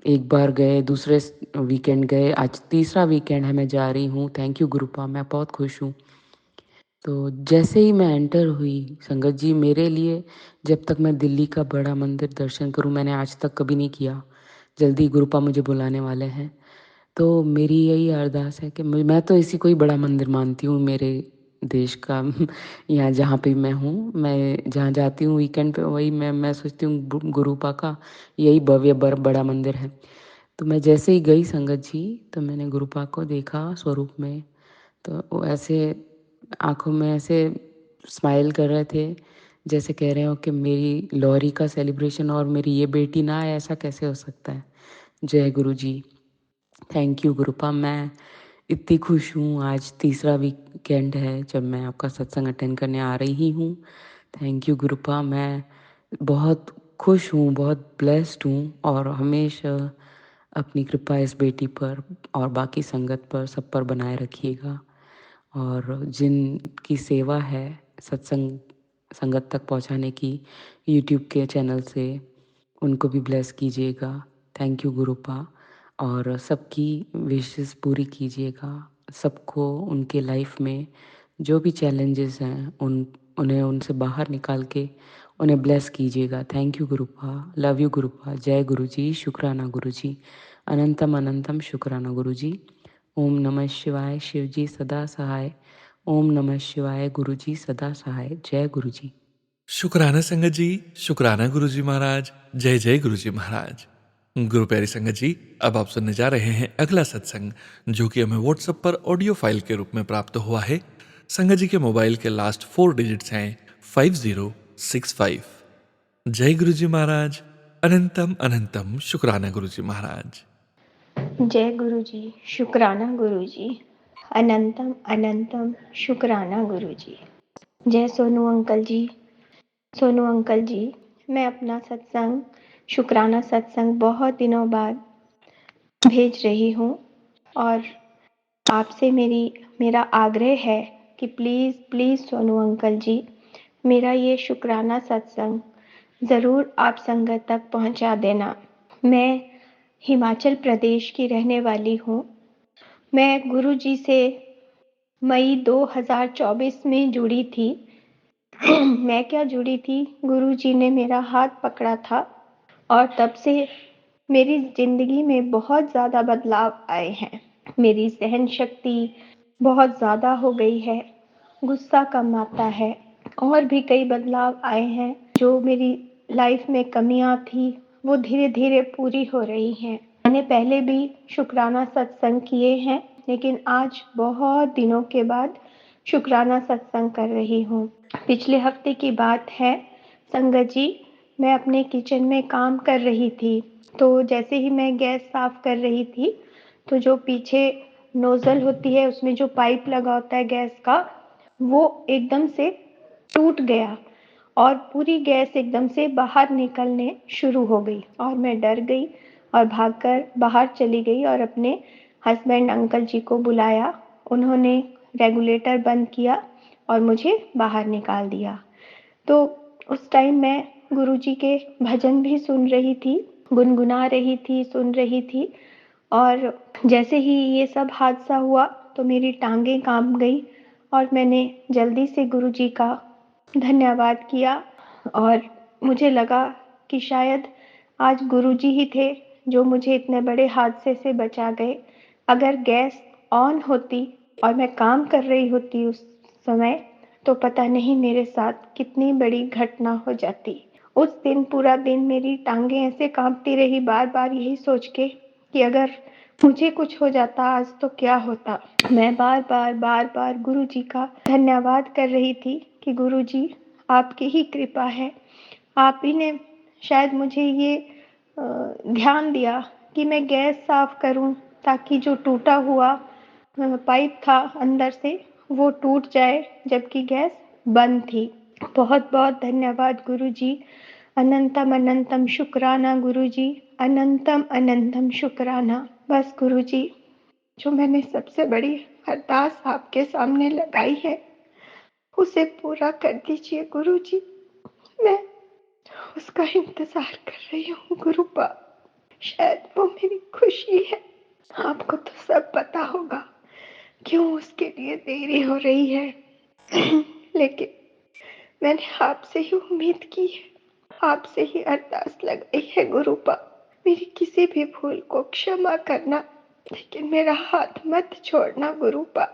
एक बार गए, दूसरे वीकेंड गए, आज तीसरा वीकेंड है मैं जा रही हूँ। थैंक यू गुरुपा, मैं बहुत खुश हूँ। तो जैसे ही मैं एंटर हुई संगत जी, मेरे लिए जब तक मैं दिल्ली का बड़ा मंदिर दर्शन करूं, मैंने आज तक कभी नहीं किया। जल्दी गुरुपा मुझे बुलाने वाले हैं, तो मेरी यही अरदास है कि मैं तो इसी को ही बड़ा मंदिर मानती हूँ मेरे देश का। यहाँ जहाँ पे मैं हूँ, मैं जहाँ जाती हूँ वीकेंड पे, वही मैं सोचती हूँ गुरुपा का यही भव्य बड़ा मंदिर है। तो मैं जैसे ही गई संगत जी, तो मैंने गुरुपा को देखा स्वरूप में, तो वो ऐसे आँखों में ऐसे स्माइल कर रहे थे, जैसे कह रहे हो कि मेरी लोहरी का सेलिब्रेशन और मेरी ये बेटी ना आए, ऐसा कैसे हो सकता है। जय गुरु जी। Thank you गुरुपा। मैं इतनी खुश हूँ, आज तीसरा वीकेंड है जब मैं आपका सत्संग अटेंड करने आ रही हूँ। Thank you गुरुपा। मैं बहुत खुश हूँ, बहुत ब्लेस्ड हूँ और हमेशा अपनी कृपा इस बेटी पर और बाकी संगत पर सब पर बनाए रखिएगा। और जिनकी सेवा है सत्संग संगत तक पहुँचाने की यूट्यूब के चैनल से, उनको भी ब्लेस कीजिएगा। Thank you गुरुपा। और सबकी विशेस पूरी कीजिएगा। सबको उनके लाइफ में जो भी चैलेंजेस हैं उन्हें उनसे बाहर निकाल के उन्हें ब्लेस कीजिएगा। थैंक यू गुरुपा। लव यू गुरुपा। जय गुरु जी। शुक्राना गुरु जी। अनंतम अनंतम शुक्राना गुरु जी। ओम नमः शिवाय। शिव जी सदा सहाय। ओम नमः शिवाय। गुरु जी सदा सहाय। जय गुरु जी। शुक्राना संगत जी, शुक्राना गुरु जी महाराज। जय जय गुरु जी महाराज। गुरु प्यारी संगत जी, अब आप सुनने जा रहे हैं अगला सत्संग, जो कि हमें व्हाट्सएप पर ऑडियो फाइल के रूप में प्राप्त हुआ है। संगत जी के मोबाइल के लास्ट 4 डिजिट्स हैं 5065। जय गुरु जी महाराज। अनंतम अनंतम शुक्राना गुरु जी महाराज। जय गुरु जी। शुक्राना गुरु जी। अनंतम अनंतम शुक्राना गुरु जी। जय सोनू अंकल जी। सोनू अंकल जी, मैं अपना सत्संग शुक्राना सत्संग बहुत दिनों बाद भेज रही हूँ और आपसे मेरा आग्रह है कि प्लीज़ प्लीज़ सोनू अंकल जी, मेरा ये शुक्राना सत्संग ज़रूर आप संगत तक पहुँचा देना। मैं हिमाचल प्रदेश की रहने वाली हूँ। मैं गुरु जी से मई 2024 में जुड़ी थी। मैं क्या जुड़ी थी, गुरु जी ने मेरा हाथ पकड़ा था और तब से मेरी ज़िंदगी में बहुत ज़्यादा बदलाव आए हैं। मेरी सहन शक्ति बहुत ज़्यादा हो गई है, गुस्सा कम आता है और भी कई बदलाव आए हैं। जो मेरी लाइफ में कमियां थी वो धीरे धीरे पूरी हो रही हैं। मैंने पहले भी शुक्राना सत्संग किए हैं, लेकिन आज बहुत दिनों के बाद शुक्राना सत्संग कर रही हूँ। पिछले हफ्ते की बात है संगत जी, मैं अपने किचन में काम कर रही थी, तो जैसे ही मैं गैस साफ कर रही थी तो जो पीछे नोजल होती है, उसमें जो पाइप लगा होता है गैस का, वो एकदम से टूट गया और पूरी गैस एकदम से बाहर निकलने शुरू हो गई और मैं डर गई और भागकर बाहर चली गई और अपने हस्बैंड अंकल जी को बुलाया। उन्होंने रेगुलेटर बंद किया और मुझे बाहर निकाल दिया। तो उस टाइम मैं गुरुजी के भजन भी सुन रही थी, गुनगुना रही थी, सुन रही थी और जैसे ही ये सब हादसा हुआ तो मेरी टांगें कांप गई और मैंने जल्दी से गुरुजी का धन्यवाद किया और मुझे लगा कि शायद आज गुरुजी ही थे जो मुझे इतने बड़े हादसे से बचा गए। अगर गैस ऑन होती और मैं काम कर रही होती उस समय, तो पता नहीं मेरे साथ कितनी बड़ी घटना हो जाती। उस दिन पूरा दिन मेरी टांगें ऐसे कांपती रही, बार बार यही सोच के कि अगर मुझे कुछ हो जाता आज तो क्या होता। मैं बार बार गुरुजी का धन्यवाद कर रही थी कि गुरुजी आपकी ही कृपा है, आप ही ने शायद मुझे ये ध्यान दिया कि मैं गैस साफ करूं ताकि जो टूटा हुआ पाइप था अंदर से वो टूट जाए, जबकि गैस बंद थी। बहुत बहुत धन्यवाद गुरुजी। अनंतम अनंतम शुक्राना गुरुजी। अनंतम अनंतम शुक्राना। बस गुरुजी, जो मैंने सबसे बड़ी अरदास आपके सामने लगाई है उसे पूरा कर दीजिए गुरुजी। मैं उसका इंतजार कर रही हूँ गुरुपा, शायद वो मेरी खुशी है। आपको तो सब पता होगा क्यों उसके लिए देरी हो रही है, लेकिन मैंने आपसे ही उम्मीद की है, आपसे ही अरदास लगाई है गुरुपा। मेरी किसी भी भूल को क्षमा करना, लेकिन मेरा हाथ मत छोड़ना गुरुपा।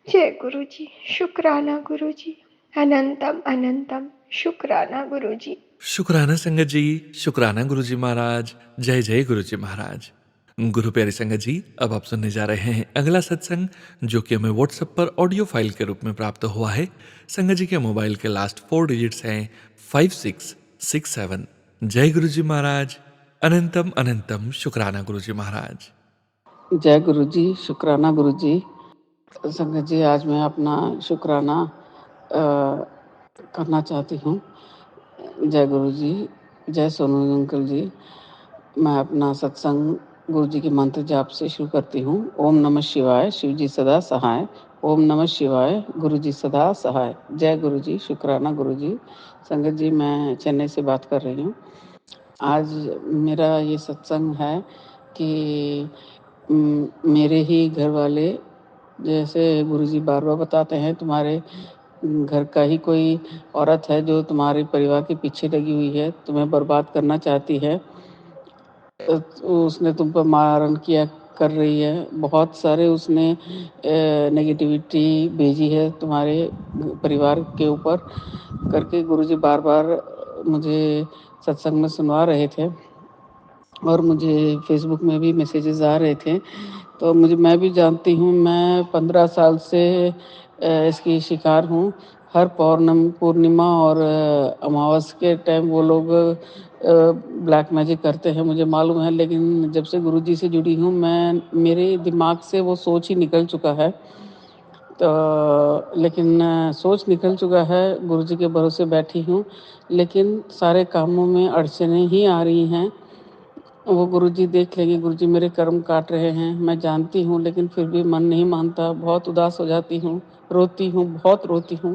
जय गुरुजी। शुक्राना गुरुजी। अनंतम अनंतम शुक्राना गुरुजी। शुक्राना संगत जी, शुक्राना गुरु जी महाराज। जय जय गुरु जी महाराज। गुरु प्यारी संगत जी, अब आप सुनने जा रहे हैं अगला सत्संग, जो कि हमें व्हाट्सएप पर ऑडियो फाइल के रूप में प्राप्त हुआ है। संगत जी के मोबाइल के लास्ट 4 डिजिट्स हैं 5667। जय गुरु जी महाराज। अनंतम अनंतम शुक्राना गुरु जी महाराज। जय गुरु जी, शुक्राना गुरु जी। संगत जी, आज मैं अपना शुक्राना करना चाहती हूँ। जय गुरु जी, जय सोनू अंकल जी। मैं अपना सत्संग गुरु जी के मंत्र जाप से शुरू करती हूँ। ओम नमः शिवाय, शिव जी सदा सहाय। ओम नमः शिवाय, गुरु जी सदा सहाय। जय गुरु जी, शुक्राना गुरु जी। संगत जी, मैं चेन्नई से बात कर रही हूँ। आज मेरा ये सत्संग है कि मेरे ही घर वाले, जैसे गुरुजी बार-बार बताते हैं, तुम्हारे घर का ही कोई औरत है जो तुम्हारे परिवार के पीछे लगी हुई है, तुम्हें बर्बाद करना चाहती है। उसने तुम पर मारण किया कर रही है। बहुत सारे उसने नेगेटिविटी भेजी है तुम्हारे परिवार के ऊपर करके गुरुजी बार-बार मुझे सत्संग में सुनवा रहे थे और मुझे फ़ेसबुक में भी मैसेजेस आ रहे थे। तो मैं भी जानती हूँ, मैं 15 साल से इसकी शिकार हूँ। हर पूर्णिमा और अमावस के टाइम वो लोग ब्लैक मैजिक करते हैं, मुझे मालूम है। लेकिन जब से गुरुजी से जुड़ी हूँ, मेरे दिमाग से वो सोच ही निकल चुका है। तो लेकिन सोच निकल चुका है, गुरुजी के भरोसे बैठी हूँ, लेकिन सारे कामों में अड़चनें ही आ रही हैं। वो गुरुजी देख लेंगे, गुरुजी मेरे कर्म काट रहे हैं, मैं जानती हूँ, लेकिन फिर भी मन नहीं मानता। बहुत उदास हो जाती हूँ, रोती हूँ, बहुत रोती हूँ।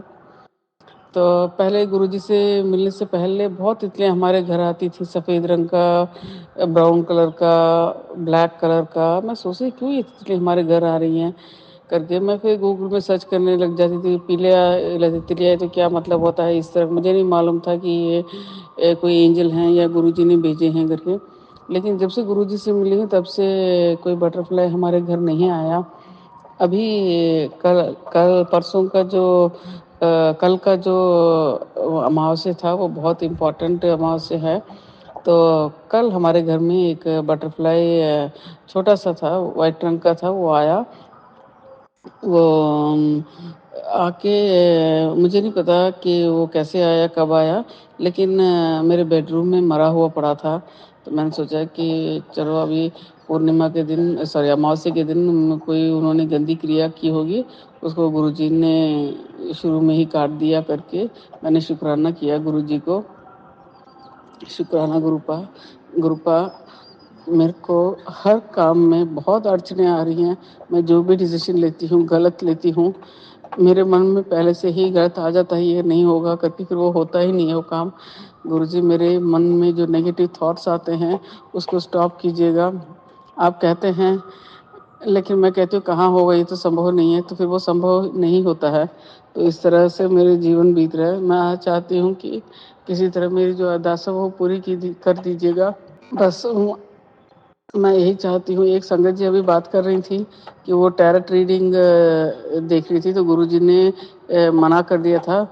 तो पहले गुरुजी से मिलने से पहले बहुत तितलियाँ हमारे घर आती थी, सफ़ेद रंग का, ब्राउन कलर का, ब्लैक कलर का। मैं सोची क्यों ये तितलियाँ हमारे घर आ रही हैं करके मैं फिर गूगल में सर्च करने लग जाती थी। पीले तितलियाँ तो क्या मतलब होता है इस तरह, मुझे नहीं मालूम था कि ये कोई एंजल हैं या गुरुजी ने भेजे हैं करके। लेकिन जब से गुरुजी से मिली हूँ तब से कोई बटरफ्लाई हमारे घर नहीं आया। अभी कल कल परसों का जो कल का जो अमावस्या था वो बहुत इम्पोर्टेंट अमावस्या है। तो कल हमारे घर में एक बटरफ्लाई छोटा सा था, वाइट रंग का था, वो आया। वो आके मुझे नहीं पता कि वो कैसे आया, कब आया, लेकिन मेरे बेडरूम में मरा हुआ पड़ा था। तो मैंने सोचा कि चलो अभी पूर्णिमा के दिन, सॉरी अमावस्या के दिन कोई उन्होंने गंदी क्रिया की होगी, उसको गुरुजी ने शुरू में ही काट दिया करके मैंने शुक्राना किया गुरुजी को। शुक्राना गुरुपा मेरे को हर काम में बहुत अड़चनें आ रही हैं। मैं जो भी डिसीजन लेती हूँ गलत लेती हूँ। मेरे मन में पहले से ही गलत आ जाता है, ये नहीं होगा करके, फिर वो होता ही नहीं है वो काम। गुरुजी, मेरे मन में जो नेगेटिव थॉट्स आते हैं उसको स्टॉप कीजिएगा। आप कहते हैं, लेकिन मैं कहती हूँ कहाँ होगा, ये तो संभव नहीं है, तो फिर वो संभव नहीं होता है। तो इस तरह से मेरे जीवन बीत रहा है। मैं आज चाहती हूँ कि किसी तरह मेरी जो अरदास है वो पूरी कर दीजिएगा। बस मैं यही चाहती हूँ। एक संगत जी अभी बात कर रही थी कि वो टैरेट रीडिंग देख रही थी, तो गुरुजी ने मना कर दिया था।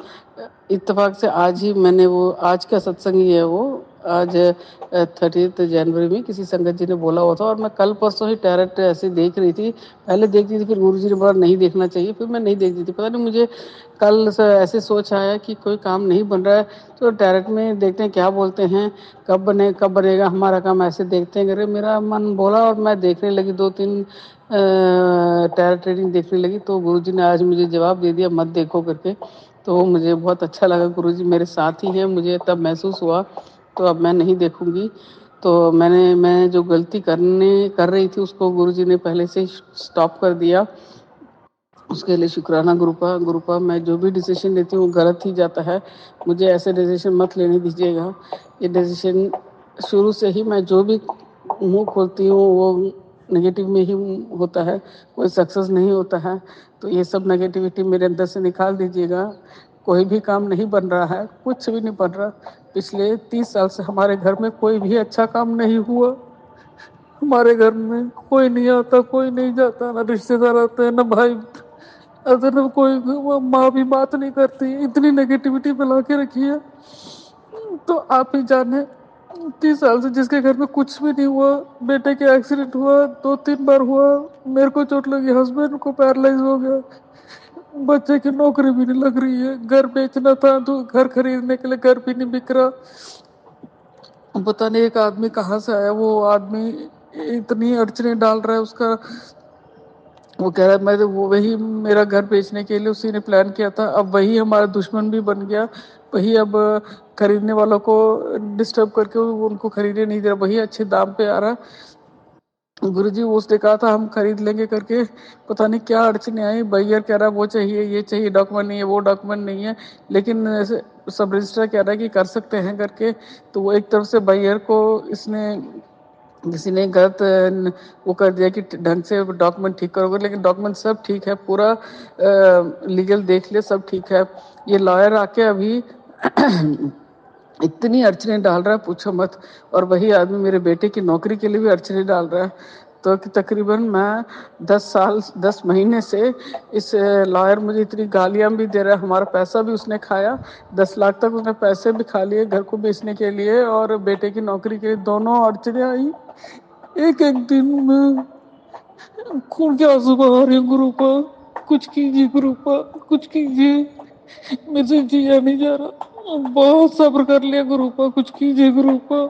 इत्तेफाक से आज ही मैंने वो, आज का सत्संग ही है वो, आज 30 जनवरी में किसी संगत जी ने बोला हुआ था और मैं कल परसों ही टैरेट ऐसे देख रही थी। पहले देखती थी, फिर गुरुजी ने बोला नहीं देखना चाहिए, फिर मैं नहीं देखती थी। पता नहीं मुझे कल से ऐसे सोच आया कि कोई काम नहीं बन रहा है तो टैरेट में देखते हैं क्या बोलते हैं, कब बनेगा हमारा काम, ऐसे देखते हैं। अरे मेरा मन बोला और मैं देखने लगी, 2-3 टैरेट रीडिंग देखने लगी। तो गुरुजी ने आज मुझे जवाब दे दिया मत देखो करके। तो मुझे बहुत अच्छा लगा, गुरुजी मेरे साथ ही हैं, मुझे तब महसूस हुआ। तो अब मैं नहीं देखूंगी। तो मैं जो गलती कर रही थी उसको गुरुजी ने पहले से स्टॉप कर दिया। उसके लिए शुक्राना गुरुपा। मैं जो भी डिसीजन लेती हूँ गलत ही जाता है। मुझे ऐसे डिसीजन मत लेने दीजिएगा। ये डिसीजन शुरू से ही मैं जो भी मुंह खोलती हूँ वो नेगेटिव में ही होता है, कोई सक्सेस नहीं होता है। तो ये सब नेगेटिविटी मेरे अंदर से निकाल दीजिएगा। कोई भी काम नहीं बन रहा है, कुछ भी नहीं बन रहा। पिछले 30 साल से हमारे घर में कोई भी अच्छा काम नहीं हुआ। हमारे घर में कोई नहीं आता, कोई नहीं जाता, ना रिश्तेदार आते हैं, ना भाई, अगर ना कोई, वो माँ भी बात नहीं करती। इतनी नेगेटिविटी फैला के रखी है। तो आप ही जाने, 30 साल से जिसके घर में कुछ भी नहीं हुआ, बेटे के एक्सीडेंट हुआ, 2-3 बार हुआ, मेरे को चोट लगी, हस्बैंड को पैरालाइज हो गया, बच्चे की नौकरी भी नहीं लग रही है, घर बेचना था तो घर खरीदने के लिए घर भी नहीं बिक रहा। पता नहीं एक आदमी कहाँ से आया, वो आदमी इतनी अड़चने डाल रहा है उसका। वो कह रहा है मैं तो वो वही मेरा घर बेचने के लिए उसी ने प्लान किया था, अब वही हमारा दुश्मन भी बन गया। वही अब खरीदने वालों को डिस्टर्ब करके उनको खरीदने नहीं दे रहा, वही अच्छे दाम पे आ रहा। गुरुजी वो उसने कहा था हम खरीद लेंगे करके, पता नहीं क्या अड़चने आई। बैयर कह रहा है वो चाहिए ये चाहिए, डॉक्यूमेंट नहीं है वो डॉक्यूमेंट नहीं है, लेकिन सब रजिस्ट्रार कह रहा है कि कर सकते हैं करके। तो वो एक तरफ से बैयर को इसने किसी ने गलत वो कर दिया कि ढंग से डॉक्यूमेंट ठीक करोगे, लेकिन डॉक्यूमेंट सब ठीक है, पूरा लीगल देख ले सब ठीक है। ये लॉयर आके अभी इतनी अड़चने डाल रहा है पूछो मत। और वही आदमी मेरे बेटे की नौकरी के लिए भी अड़चने डाल रहा है। तो कि तकरीबन मैं 10 महीने से इस लॉयर मुझे इतनी गालियां भी दे रहा है, हमारा पैसा भी उसने खाया, 10 लाख तक उसने पैसे भी खा लिए घर को बेचने के लिए और बेटे की नौकरी के लिए, दोनों अड़चने आई। एक एक दिन में खून के आंसू बहा रही हूँ गुरुपा, कुछ कीजिए गुरुपा, कुछ कीजिए, मेरे से जिया नहीं जा रहा। बहुत सब्र कर लिया गुरुपा, कुछ कीजिए गुरुपा,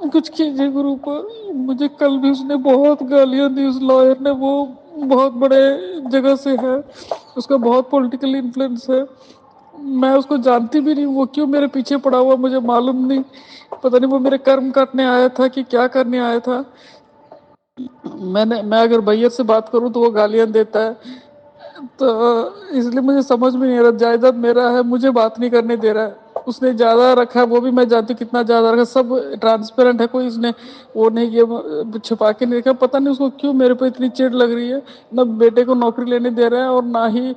कुछ कीजिए गुरुपा। मुझे कल भी उसने बहुत गालियां दी, उस लॉयर ने, वो बहुत बड़े जगह से है, उसका बहुत पॉलिटिकल इन्फ्लुएंस है। मैं उसको जानती भी नहीं, वो क्यों मेरे पीछे पड़ा हुआ मुझे मालूम नहीं। पता नहीं वो मेरे कर्म काटने आया था कि क्या करने आया था। मैं अगर भैया से बात करूं तो वो गालियां देता है। तो इसलिए मुझे समझ में नहीं आ रहा, जायदाद मेरा है मुझे बात नहीं करने दे रहा है। उसने ज्यादा रखा है वो भी मैं जानती हूँ कितना ज्यादा रखा, सब ट्रांसपेरेंट है, कोई इसने वो नहीं किया, छुपा के नहीं रखा। पता नहीं उसको क्यों मेरे पे इतनी चिढ़ लग रही है। ना बेटे को नौकरी लेने दे रहा है और ना ही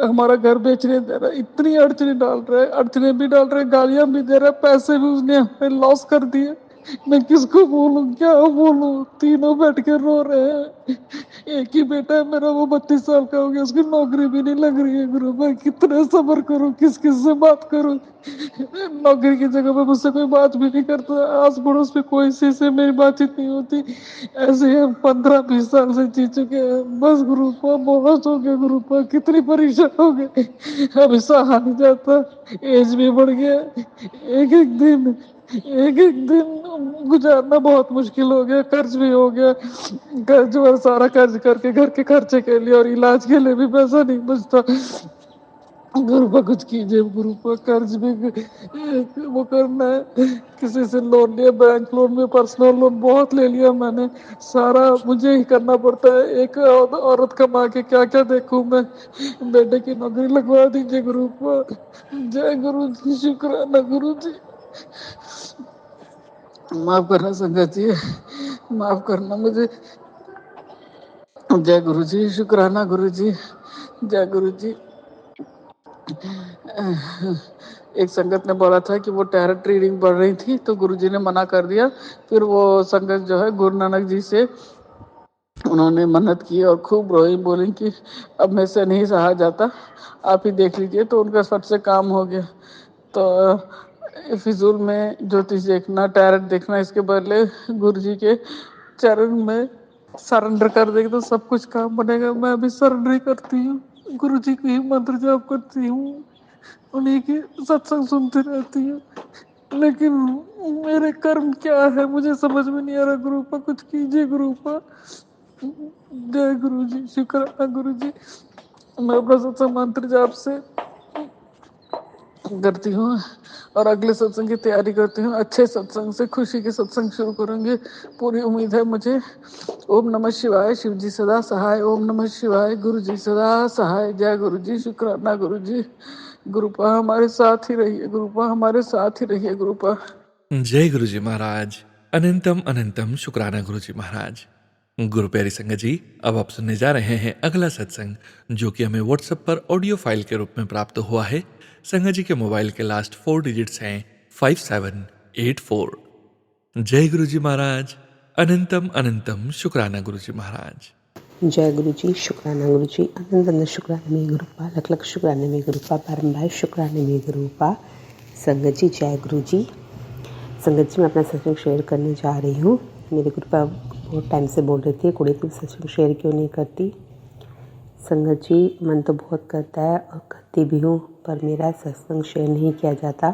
हमारा घर बेचने दे रहा है। इतनी अड़चने डाल रहा है, अड़चने भी डाल रहा है, गालियां भी दे रहा है, पैसे भी उसने हमें लॉस कर दिए। मैं किसको बोलूं क्या बोलूं, तीनों बैठ के रो रहे हैं। एक ही बेटा है मेरा, वो 32 साल का हो गया, उसकी नौकरी भी नहीं लग रही है। गुरु मैं कितना सब्र करूं, किस किस से बात करूं। नौकरी की जगह पे मुझसे कोई बात भी नहीं करता, आस पड़ोस में कोई से मेरी बातचीत नहीं होती। ऐसे ही हम 15-20 साल से जी चुके हैं। बस गुरुपा बहुत हो गया गुरुपा, कितनी परेशान हो गए, अब सहा नहीं जाता, एज भी बढ़ गया। एक एक दिन गुजारना बहुत मुश्किल हो गया, कर्ज भी हो गया, कर्ज और सारा कर्ज करके घर के खर्चे के लिए और इलाज के लिए भी पैसा नहीं बचता। गुरुपा कुछ कीजिए गुरुपा, कर्ज भी वो करना है, किसी से लोन लिया, बैंक लोन में पर्सनल लोन बहुत ले लिया मैंने, सारा मुझे ही करना पड़ता है। एक औरत कमा के क्या क्या देखूं मैं। बेटे की नौकरी लगवा दीजिए गुरुपा। जय गुरु जी, शुक्राना गुरु जी। माफ करना संगत जी, माफ करना मुझे। जय गुरु जी, शुक्राना गुरु जी, जय गुरु जी। एक संगत ने बोला था कि वो टैरेट रीडिंग पढ़ रही थी तो गुरुजी ने मना कर दिया। फिर वो संगत जो है गुरु नानक जी से उन्होंने मन्नत की और खूब रोई, बोली कि अब मेरे से नहीं सहा जाता, आप ही देख लीजिए। तो उनका फट से काम हो गया। तो फिजूल में ज्योतिष देखना, टैरेट देखना, इसके बदले गुरुजी के चरण में सरेंडर कर देगी तो सब कुछ काम बनेगा। मैं अभी सरेंडर ही करती हूँ, गुरु जी की ही मंत्र जाप करती हूँ, उन्हीं की सत्संग सुनती रहती हूँ। लेकिन मेरे कर्म क्या है मुझे समझ में नहीं आ रहा। गुरुपा कुछ कीजिए गुरुपा। जय गुरु जी, शुक्राना गुरु जी। मैं अपना सत्संग मंत्र जाप से करती हूँ और अगले सत्संग की तैयारी करती हूँ। अच्छे सत्संग से, खुशी के सत्संग शुरू करूँगी, पूरी उम्मीद है मुझे। ओम नमः शिवाय, शिव जी सदा सहाय। ओम नमः शिवाय, गुरु जी सदा सहाय। जय गुरु जी, शुक्राना गुरु जी। गुरुपा हमारे साथ ही रहिए, गुरुपा हमारे साथ ही रहिए गुरुपा। जय गुरु जी महाराज। अनंतम अनंतम शुक्राना गुरु जी महाराज। गुरु प्यारी संगत जी, अब आप सुनने जा रहे हैं अगला सत्संग, जो कि हमें व्हाट्सएप पर ऑडियो फाइल के रूप में प्राप्त हुआ है। संगत जी के मोबाइल के लास्ट 4 डिजिट्स हैं 5784। जय गुरु जी महाराज। अनंतम अनंतम शुक्राना गुरु जी महाराज। जय गुरु जी, शुक्राना गुरु जी, अनंत अनंत शुक्राने में गुरुपा, लख लख शुक्राने में गुरुपा, बारम्बार शुक्राने में गुरुपा। संगत जी जय गुरु जी। संगत जी मैं अपना सत्संग शेयर करने जा रही हूँ। मेरे गुरुपा बहुत टाइम से बोल रही थी कुड़ी की सत्संग शेयर क्यों नहीं करती। संगत जी मन तो बहुत करता है और करती भी हूँ, पर मेरा सत्संग शेयर नहीं किया जाता।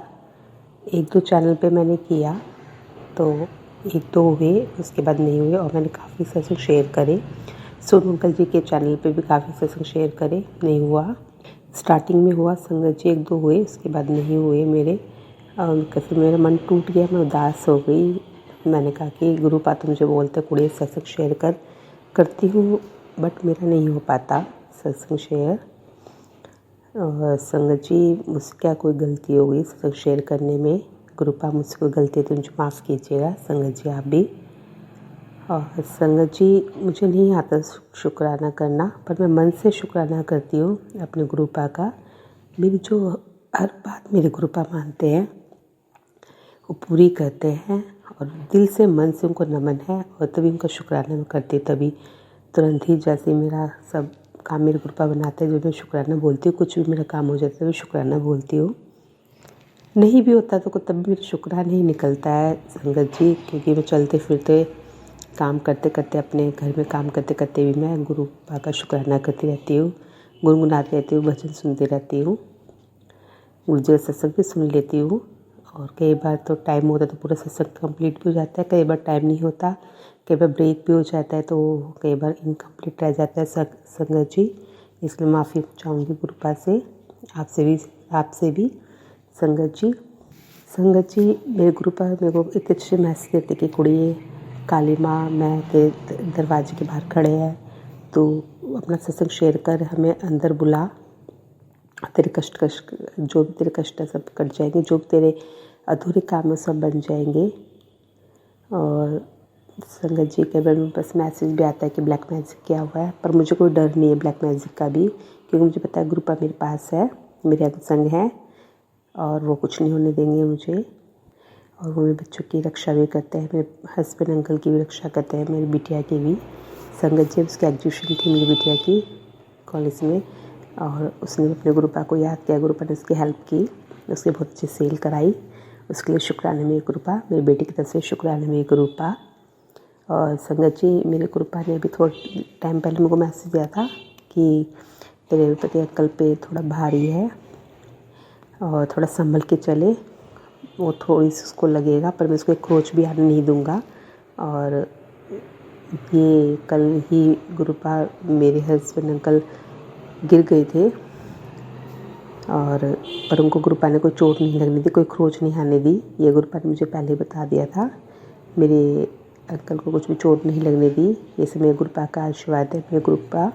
1-2 चैनल पे मैंने किया तो एक दो हुए, उसके बाद नहीं हुए, और मैंने काफ़ी सत्संग शेयर करे। सोनू अंकल जी के चैनल पे भी काफ़ी सत्संग शेयर करे, नहीं हुआ। स्टार्टिंग में हुआ संगत जी, एक दो हुए, उसके बाद नहीं हुए मेरे। और फिर मेरा मन टूट गया, मैं उदास हो गई। मैंने कहा कि गुरुपा तो मुझे बोलते कुड़ी सत्संग शेयर करती हूँ, बट मेरा नहीं हो पाता सत्संग शेयर। और संगत जी, मुझसे क्या कोई गलती हो गई सत्संग शेयर करने में? गुरुपा मुझसे कोई गलती है तो मुझे माफ़ कीजिएगा। संगत जी आप भी। और संगत जी, मुझे नहीं आता शुक्राना करना, पर मैं मन से शुक्राना करती हूँ अपने गुरुपा का। मेरी जो हर बात मेरे गुरुपा मानते हैं, वो पूरी करते हैं, और दिल से मन से उनको नमन है। और तभी उनका शुक्राना मैं करती, तभी तुरंत ही जैसे मेरा सब काम मेरे गुरुपा बनाते हैं, जब मैं शुक्राना बोलती हूँ, कुछ भी मेरा काम हो जाता है मैं शुक्राना बोलती हूँ। नहीं भी होता तो तब भी मेरा शुक्राना ही निकलता है संगत जी, क्योंकि मैं चलते फिरते काम करते करते, अपने घर में काम करते करते भी मैं गुरुपा का शुक्राना करती रहती हूँ, गुनगुनाती रहती हूँ, भजन सुनती रहती हूँ, गुरुजी का सत्संग भी सुन लेती हूँ। और कई बार तो टाइम होता है तो पूरा सत्संग कंप्लीट भी हो जाता है, कई बार टाइम नहीं होता, कई बार ब्रेक भी हो जाता है, तो कई बार इनकम्प्लीट रह जाता है संगत जी। इसलिए माफ़ी चाहूँगी गुरुपा से, आपसे भी संगत जी। संगत जी, मेरे गुरुपा मेरे को इतने अच्छे मैसेज देते कि कुड़िए काली माँ, मैं तेरे दरवाजे के बाहर खड़े हैं, तो अपना सत्संग शेयर कर, हमें अंदर बुला, तेरे कष्ट जो भी तेरे कष्ट है सब कट जाएंगे, जो भी तेरे अधूरे काम है सब बन जाएंगे। और संगत जी, कई बार बस मैसेज भी आता है कि ब्लैक मैजिक क्या हुआ है, पर मुझे कोई डर नहीं है ब्लैक मैजिक का भी, क्योंकि मुझे पता है गुरुपा मेरे पास है, मेरे संग है, और वो कुछ नहीं होने देंगे मुझे। और वो मेरे बच्चों की रक्षा भी करते हैं, मेरे हस्बैंड अंकल की भी रक्षा करते हैं, मेरी बिटिया की भी। संगत जी, उसकी एग्जीबिशन थी मेरी बिटिया की कॉलेज में, और उसने अपने गुरुपा को याद किया, गुरुपा ने उसकी हेल्प की, उसकी बहुत अच्छी सेल कराई, उसके लिए शुक्राने में गुरुपा, मेरी बेटी की तरफ से शुक्राने में गुरुपा। और संगत जी, मेरे गुरुपा ने अभी थोड़ा टाइम पहले मेरे को मैसेज दिया था कि तेरे पति अंकल पे थोड़ा भारी है और थोड़ा संभल के चले, वो थोड़ी सी उसको लगेगा, पर मैं उसको एक खरोच भी आने नहीं दूँगा। और ये कल ही गुरुपा मेरे हस्बैंड अंकल गिर गए थे, और पर उनको गुरुपा ने कोई चोट नहीं लगने दी, कोई खरोच नहीं आने दी, ये गुरुपा ने मुझे पहले बता दिया था। मेरे अंकल को कुछ भी चोट नहीं लगने दी, ये सब मेरे गुरुपा का आशीर्वाद है। मेरे गुरुपा,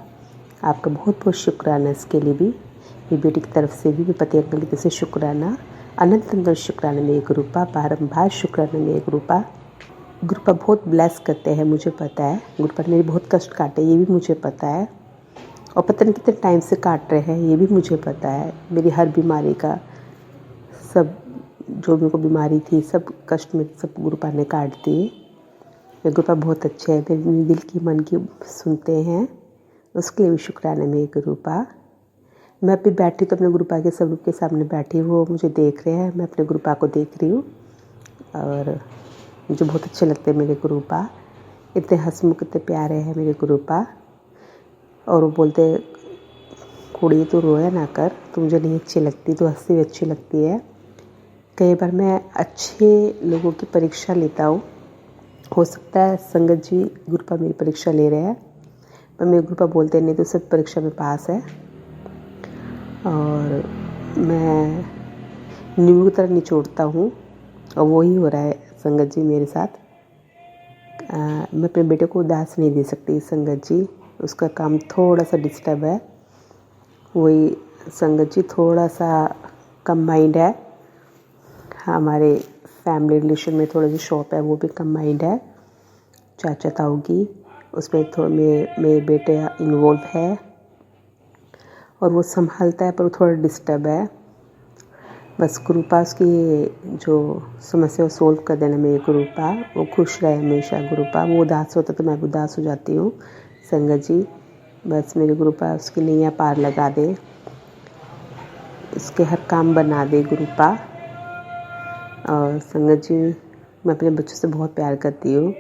आपका बहुत बहुत शुक्राना इसके लिए भी, मेरी बेटी की तरफ से भी, मेरे पति अंकल की तरफ से शुक्राना, अनंत अनंत शुक्राना मेरे गुरुपा, बारंबार शुक्राना मेरे गुरुपा। गुरुपा बहुत ब्लेस करते हैं, मुझे पता है। गुरुपा ने मेरे बहुत कष्ट काटे, ये भी मुझे पता है, और पता नहीं कितने टाइम से काट रहे हैं, ये भी मुझे पता है। मेरी हर बीमारी का, सब जो मेरे को बीमारी थी, सब कष्ट में सब गुरुपा ने काट दिए। मेरे गुरुपा बहुत अच्छे हैं, मेरे दिल की मन की सुनते हैं, उसके लिए भी शुक्राना मेरे गुरुपा। मैं अभी बैठी तो अपने गुरुपा के स्वरूप के सामने बैठी, वो मुझे देख रहे हैं, मैं अपने गुरुपा को देख रही हूँ, और मुझे बहुत अच्छे लगते हैं मेरे गुरुपा, इतने हंसमुख, इतने प्यारे हैं मेरे गुरुपा। और वो बोलते, कुड़ी तो रोया ना कर, तो मुझे नहीं अच्छी लगती, तो हंसती भी अच्छी लगती है। कई बार मैं अच्छे लोगों की परीक्षा लेता हूँ, हो सकता है संगत जी गुरुपा मेरी परीक्षा ले रहे हैं, पर मेरे गुरुपा बोलते नहीं तो सब परीक्षा में पास है। और मैं नींबू की तरह निचोड़ता हूँ, और वही हो रहा है संगत जी मेरे साथ। मैं अपने बेटे को उदास नहीं दे सकती संगत जी, उसका काम थोड़ा सा डिस्टर्ब है, वही संगत जी थोड़ा सा कम माइंड है, हमारे फैमिली रिलेशन में थोड़ा सी शॉप है, वो भी कम माइंड है, चाचा ताऊ की, उसमें थोड़ा मेरे बेटे इन्वॉल्व है, और वो संभालता है, पर वो थोड़ा डिस्टर्ब है। बस गुरुपा उसकी जो समस्या वो सोल्व कर देना मेरे गुरुपा, वो खुश रहे हमेशा गुरुपा। वो उदास होता तो मैं उदास हो जाती हूँ संगत जी, बस मेरे गुरुपा उसकी नैया पार लगा दे, उसके हर काम बना दे गुरुपा। और संगत जी, मैं अपने बच्चों से बहुत प्यार करती हूँ,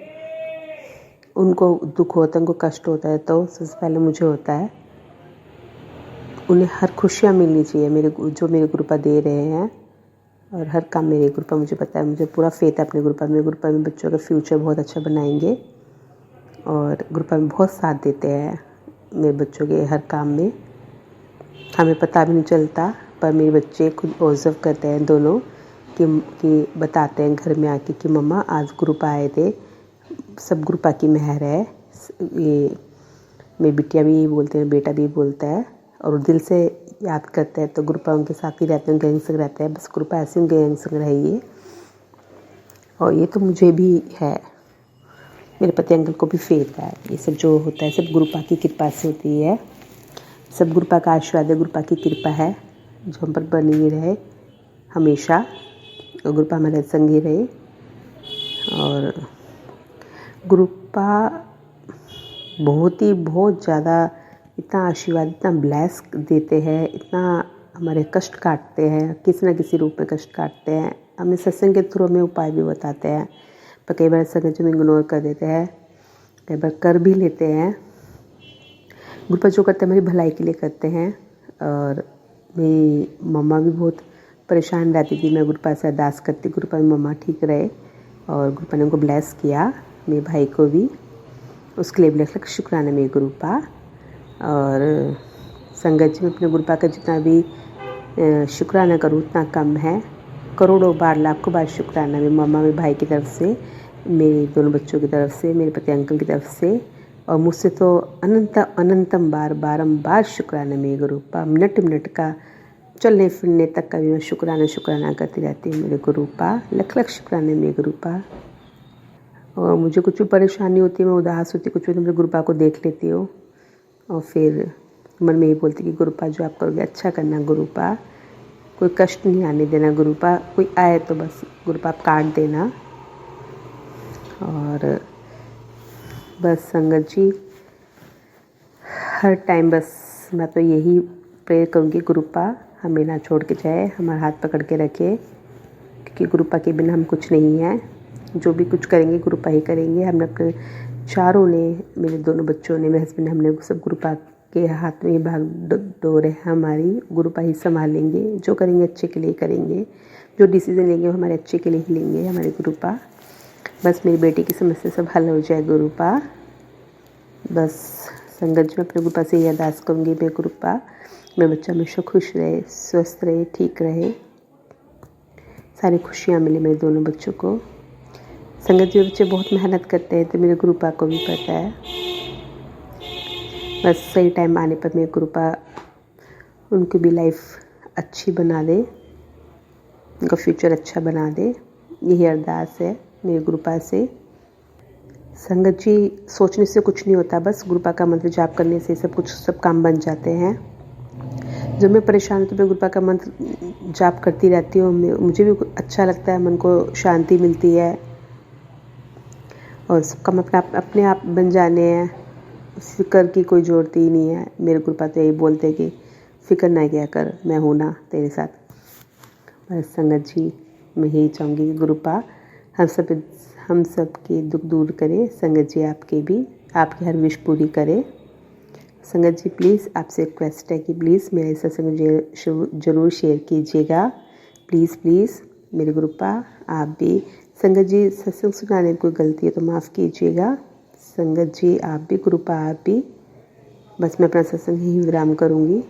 उनको दुख होता है, उनको कष्ट होता है तो सबसे पहले मुझे होता है, उन्हें हर खुशियाँ मिलनी चाहिए, जो मेरे गुरुपा दे रहे हैं, और हर काम मेरे गुरुपा मुझे पता है, मुझे पूरा फेथ है अपने गुरुपा में। गुरुपा में बच्चों का फ्यूचर बहुत अच्छा बनाएंगे और गुरुपा में बहुत साथ देते हैं मेरे बच्चों के हर काम में। हमें पता भी नहीं चलता, पर मेरे बच्चे खुद ऑब्जर्व करते हैं दोनों कि बताते हैं घर में आके कि मम्मा आज गुरुपा आए थे, सब गुरुपा की मेहर है। ये मेरी बिटिया भी यही बोलते हैं, बेटा भी बोलता है और दिल से याद करते हैं। तो गुरुपा उनके साथ ही रहते हैं, गैंग संग रहते हैं। बस गुरुपा ऐसे उनके गैंग संग रहिए। और ये तो मुझे भी है, मेरे पति अंकल को भी फेथ है। ये सब जो होता है सब गुरुपा की कृपा से होती है। सब गुरुपा का आशीर्वाद है, गुरुपा की कृपा है जो हम पर बनी रहे हमेशा, और गुरुपा हमारे संग ही रहे। और गुरुपा बहुत ज़्यादा इतना आशीर्वाद, इतना ब्लेस देते हैं, इतना हमारे कष्ट काटते हैं, किसी न किसी रूप में कष्ट काटते हैं। हमें सत्संग के थ्रू हमें उपाय भी बताते हैं, पर कई बार संगत में इग्नोर कर देते हैं, कई बार कर भी लेते हैं। गुरुपा जो करते हैं हमारी भलाई के लिए करते हैं। और मेरी मम्मा भी बहुत परेशान रहती थी, मैं गुरुपा से अरदास करती गुरुपा में मम्मा ठीक रहे, और गुरुपा ने उनको ब्लेस किया, मेरे भाई को भी। उसके लिए भी लख लख शुक्राना मेरे गुरुपा। और संगत जी में अपने गुरुपा का जितना भी शुक्राना करूँ उतना कम है। करोड़ों बार, लाखों बार शुक्राना मेरे मम्मा, मेरे भाई की तरफ से, मेरे दोनों बच्चों की तरफ से, मेरे पति अंकल की तरफ से, और मुझसे तो अनंतम बार बारंबार शुक्राना मेरे गुरुपा। मिनट मिनट का, चलने फिरने तक का भी मैं शुक्राना करती रहती हूँ मेरे गुरुपा। लख लख शुक्राना मेरे गुरुपा। और मुझे कुछ भी परेशानी होती है, मैं उदास होती कुछ भी, तो मेरे गुरुपा को देख लेती हूँ और फिर मन में यही बोलती कि गुरुपा जो आप करोगे अच्छा करना गुरुपा, कोई कष्ट नहीं आने देना गुरुपा, कोई आए तो बस गुरुपा आप काट देना। और बस संगत जी हर टाइम बस मैं तो यही प्रेयर करूँगी, गुरुपा हमें ना छोड़ के जाए, हमारा हाथ पकड़ के रखे, क्योंकि गुरुपा के बिना हम कुछ नहीं है। जो भी कुछ करेंगे गुरुपा ही करेंगे। हमने अपने चारों ने, मेरे दोनों बच्चों ने, मेरे हस्बैंड ने, हमने सब गुरुपा के हाथ में ही भाग डोरे हैं हमारी। गुरुपा ही संभालेंगे, जो करेंगे अच्छे के लिए करेंगे, जो डिसीजन लेंगे वो हमारे अच्छे के लिए ही लेंगे हमारे गुरुपा। बस मेरी बेटी की समस्या सब हल हो जाए गुरुपा। बस संगत जी में अपने गुरुपा से ये अरदास करूँगी, मेरे गुरुपा मेरा बच्चा हमेशा खुश रहे, स्वस्थ रहे, ठीक रहे, सारी खुशियाँ मिले मेरे दोनों बच्चों को। संगत जी बच्चे बहुत मेहनत करते हैं, तो मेरे गुरुपा को भी पता है। बस सही टाइम आने पर मेरे गुरुपा उनकी भी लाइफ अच्छी बना दे, उनका फ्यूचर अच्छा बना दे, यही अरदास है मेरे गुरुपा से। संगत जी सोचने से कुछ नहीं होता, बस गुरुपा का मंत्र जाप करने से सब काम बन जाते हैं। जब मैं परेशान हूँ तो मैं गुरुपा का मंत्र जाप करती रहती हूँ, मुझे भी अच्छा लगता है, मन को शांति मिलती है और सब काम अपने आप बन जाने हैं। फिक्र की कोई ज़रूरत ही नहीं है। मेरे गुरुपा तो यही बोलते हैं कि फ़िक्र ना किया कर, मैं हूँ ना तेरे साथ। बस संगत जी मैं यही चाहूँगी गुरुपा हम सब के दुख दूर करे, संगत जी आपके भी, आपकी हर विश पूरी करे। संगत जी प्लीज़ आपसे रिक्वेस्ट है कि प्लीज़ मेरे सत्संग ज़रूर शेयर कीजिएगा, प्लीज़ मेरे गुरुपा। आप भी संगत जी सत्संग सुनाने में कोई गलती है तो माफ़ कीजिएगा। संगत जी आप भी गुरुपा आप भी। बस मैं अपना सत्संग ही विराम करूँगी।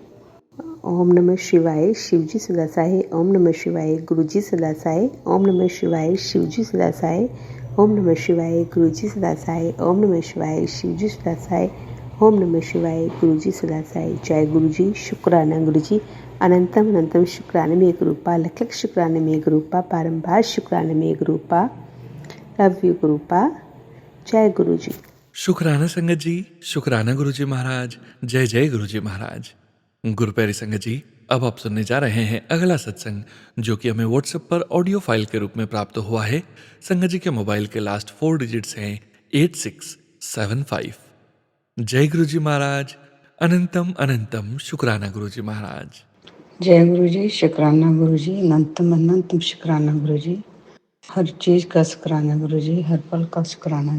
ओम नमः शिवाय, शिवजी सदा सहाय। ओम नमः शिवाय, गुरुजी सदा सहाय। ओम नमः शिवाय, शिवजी सदा सहाय। ओम नमः शिवाय, गुरुजी सदा सहाय। ओम नमः शिवाय, शिवजी सदा सहाय। ओम नमः शिवाय, गुरुजी सदा सहाय। जय गुरुजी, शुक्राना गुरुजी, अनंतम अनंतम शुक्राना मेरे गुरुपा, लख लख शुक्राना मेरे गुरुपा, बारंबार शुक्राना मेरे गुरुपा। लव यू गुरुपा। जय गुरुजी। शुक्राना संगत जी, शुक्राना गुरुजी महाराज। जय जय गुरुजी महाराज। गुरु प्यारी संगत जी, अब आप सुनने जा रहे हैं अगला सत्संग, जो कि हमें व्हाट्सएप पर ऑडियो फाइल के रूप में प्राप्त हुआ है। संगत जी के मोबाइल के लास्ट 4 डिजिट्स हैं 8675। जय गुरुजी महाराज। अनंतम अनंतम शुक्राना गुरुजी महाराज। जय गुरु जी, शुक्राना गुरु जी, अनंतम अनंतम शुक्राना गुरु जी। हर चीज़ का शुक्राना गुरु जी, हर पल का शुक्राना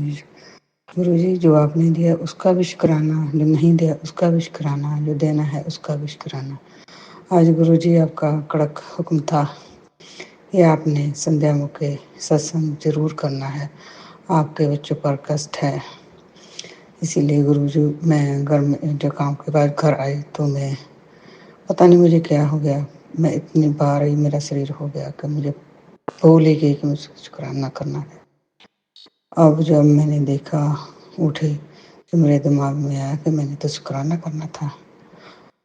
गुरु जी। जो आपने दिया उसका भी शुक्राना, जो नहीं दिया उसका भी शुक्राना, जो देना है उसका भी शुक्राना। आज गुरु जी आपका कड़क हुक्म था ये आपने संध्या मुखे सत्संग जरूर करना है, आपके बच्चों पर कष्ट है। इसीलिए गुरुजी मैं घर में जो काम के बाद घर आई तो मैं पता नहीं मुझे क्या हो गया, मैं इतनी बार ही मेरा शरीर हो गया कि मुझे भूल ही गई कि मुझे शुक्राना करना है। अब जब मैंने देखा उठे तो मेरे दिमाग में आया कि मैंने तो शुक्राना करना था।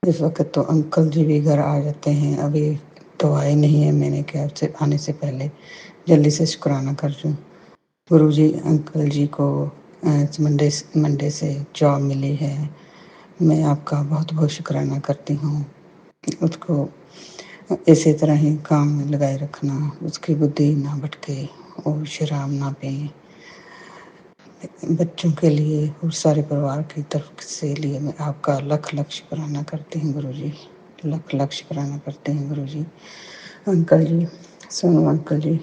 इस वक्त तो अंकल जी भी घर आ जाते हैं, अभी तो आए नहीं है, मैंने क्या से आने से पहले जल्दी से शुक्राना कर दूं। गुरुजी अंकल जी को मंडे से जॉब मिली है, मैं आपका बहुत बहुत शुक्राना करती हूँ। उसको इसी तरह ही काम में लगाए रखना, उसकी बुद्धि ना भटके और शराब ना पिए। बच्चों के लिए और सारे परिवार की तरफ से लिए मैं आपका लख लख शुक्राना करती हूँ गुरुजी, लख लख शुक्राना करती हूँ गुरुजी। अंकल जी, सोनू अंकल जी,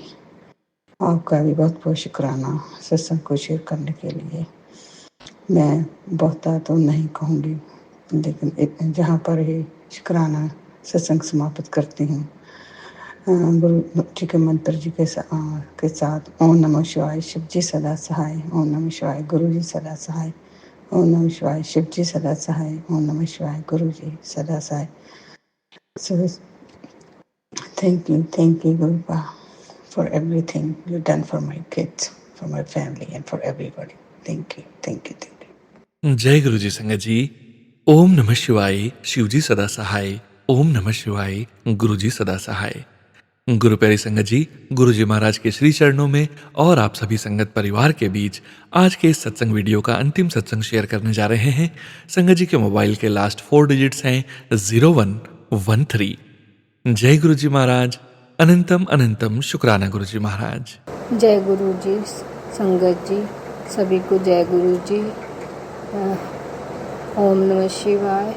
आपका भी बहुत बहुत शुक्राना सत्संग को शेयर करने के लिए। मैं बहुता तो नहीं कहूँगी, लेकिन जहाँ पर ही शुक्राना सत्संग समाप्त करती हूँ गुरु जी के मंत्र जी के साथ ओम नमः शिवाय, शिव जी सदा सहाय, ओम नमः शिवाय, गुरु जी सदा सहाय, ओम नमः शिवाय, शिव जी सदा सहाय, ओम नमः शिवाय, गुरु जी सदा सहाय। So thank you Gurupa for everything you done for my kids, for my family and for everybody. Thank you, thank you, thank you. जय गुरु जी संगत जी। ओम नमः शिवाय, शिव जी सदा सहाय। ओम नमः शिवाय, गुरु जी सदा सहाय। गुरु प्यारी संगत जी, गुरु जी महाराज के श्री चरणों में और आप सभी संगत परिवार के बीच आज के इस सत्संग वीडियो का अंतिम सत्संग शेयर करने जा रहे हैं। संगत जी के मोबाइल के लास्ट 4 डिजिट्स हैं 0113। जय गुरु जी महाराज, अनंतम अनंतम शुक्राना गुरु जी महाराज। जय गुरु जी संगत जी, सभी को जय गुरु जी। ओम नमः शिवाय,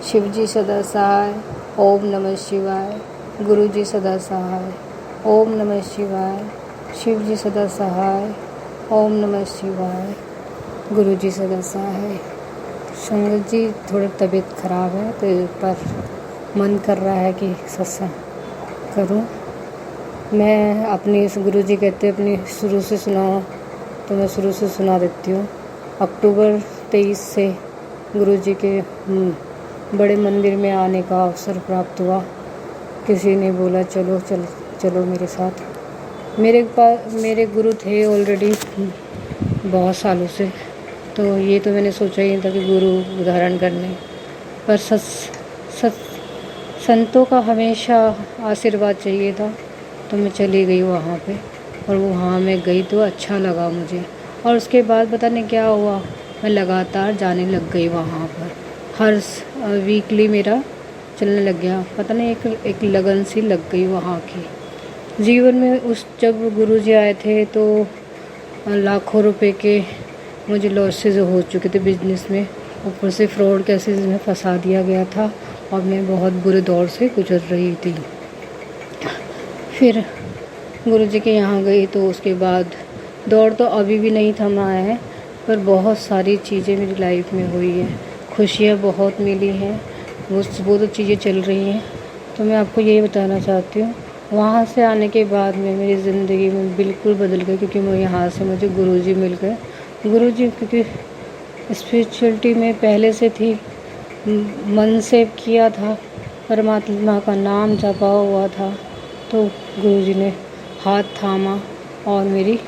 शिव जी सदा सहाय। ओम नमः शिवाय, गुरु जी सदा सहाय। ओम नमः शिवाय, शिव जी सदा सहाय। ओम नमः शिवाय, गुरु जी सदा सहाय। संगत जी थोड़ी तबीयत खराब है तो पर मन कर रहा है कि सत्संग करूं। मैं अपनी गुरु जी कहते अपनी शुरू से सुनाओ तो मैं शुरू से सुना देती हूँ। अक्टूबर 23 से गुरु जी के बड़े मंदिर में आने का अवसर प्राप्त हुआ। किसी ने बोला चलो मेरे साथ। मेरे गुरु थे ऑलरेडी बहुत सालों से, तो ये तो मैंने सोचा ही नहीं था कि गुरु धारण करने, पर संतों का हमेशा आशीर्वाद चाहिए था। तो मैं चली गई वहाँ पे, और वहाँ मैं गई तो अच्छा लगा मुझे। और उसके बाद पता नहीं क्या हुआ, मैं लगातार जाने लग गई वहाँ पर। हर वीकली मेरा चलने लग गया। पता नहीं एक लगन सी लग गई वहाँ की। जीवन में जब गुरुजी आए थे तो लाखों रुपए के मुझे लॉसेज हो चुके थे बिजनेस में। ऊपर से फ्रॉड केसेस में फंसा दिया गया था और मैं बहुत बुरे दौर से गुजर रही थी। फिर गुरुजी के यहाँ गई तो उसके बाद दौर तो अभी भी नहीं थमा है, पर बहुत सारी चीज़ें मेरी लाइफ में हुई हैं। खुशियाँ बहुत मिली हैं, वो तो चीज़ें चल रही हैं। तो मैं आपको यही बताना चाहती हूँ, वहाँ से आने के बाद में मेरी ज़िंदगी में बिल्कुल बदल गई, क्योंकि मैं यहाँ से मुझे गुरुजी मिल गए। गुरुजी क्योंकि स्पिरिचुअलिटी में पहले से थी, मन से किया था, परमात्मा का नाम जपा हुआ था, तो गुरुजी ने हाथ थामा और मेरी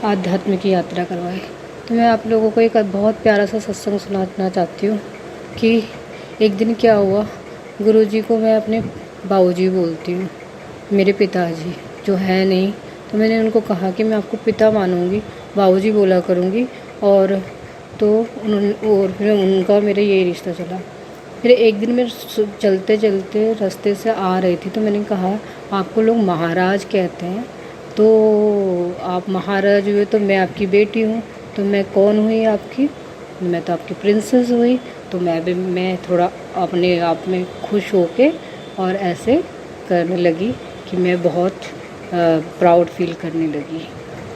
आध्यात्म की यात्रा करवाई। तो मैं आप लोगों को एक बहुत प्यारा सा सत्संग सुनाना चाहती हूँ कि एक दिन क्या हुआ। गुरुजी को मैं अपने बाबूजी बोलती हूँ, मेरे पिताजी जो है नहीं, तो मैंने उनको कहा कि मैं आपको पिता मानूंगी, बाबूजी बोला करूँगी। और तो और फिर उनका मेरा यही रिश्ता चला। फिर एक दिन मैं चलते चलते रास्ते से आ रही थी, तो मैंने कहा आपको लोग महाराज कहते हैं, तो आप महाराज हुए तो मैं आपकी बेटी हूँ, तो मैं कौन हुई आपकी? मैं तो आपकी प्रिंसेस हुई। तो मैं थोड़ा अपने आप में खुश होके और ऐसे करने लगी कि मैं बहुत प्राउड फील करने लगी।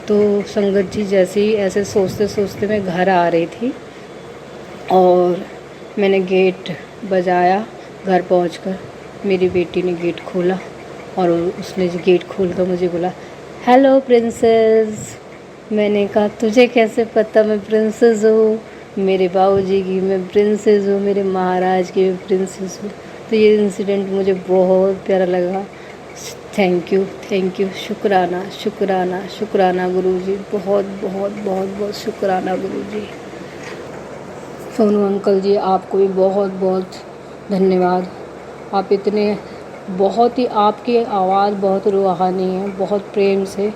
तो संगत जी जैसे ही ऐसे सोचते सोचते मैं घर आ रही थी और मैंने गेट बजाया। घर पहुंचकर मेरी बेटी ने गेट खोला और उसने जो गेट खोल कर मुझे बोला, हेलो प्रिंसेस। मैंने कहा तुझे कैसे पता मैं प्रिंसेस हूँ? मेरे बाबूजी की मैं प्रिंसेस हूँ, मेरे महाराज की मैं प्रिंसेस हूँ। तो ये इंसिडेंट मुझे बहुत प्यारा लगा। थैंक यू, शुक्राना शुक्राना शुक्राना गुरुजी, बहुत बहुत बहुत बहुत शुक्राना गुरुजी। सोनू अंकल जी, आपको भी बहुत बहुत धन्यवाद। आप इतने बहुत ही, आपकी आवाज़ बहुत रूहानी है, बहुत प्रेम से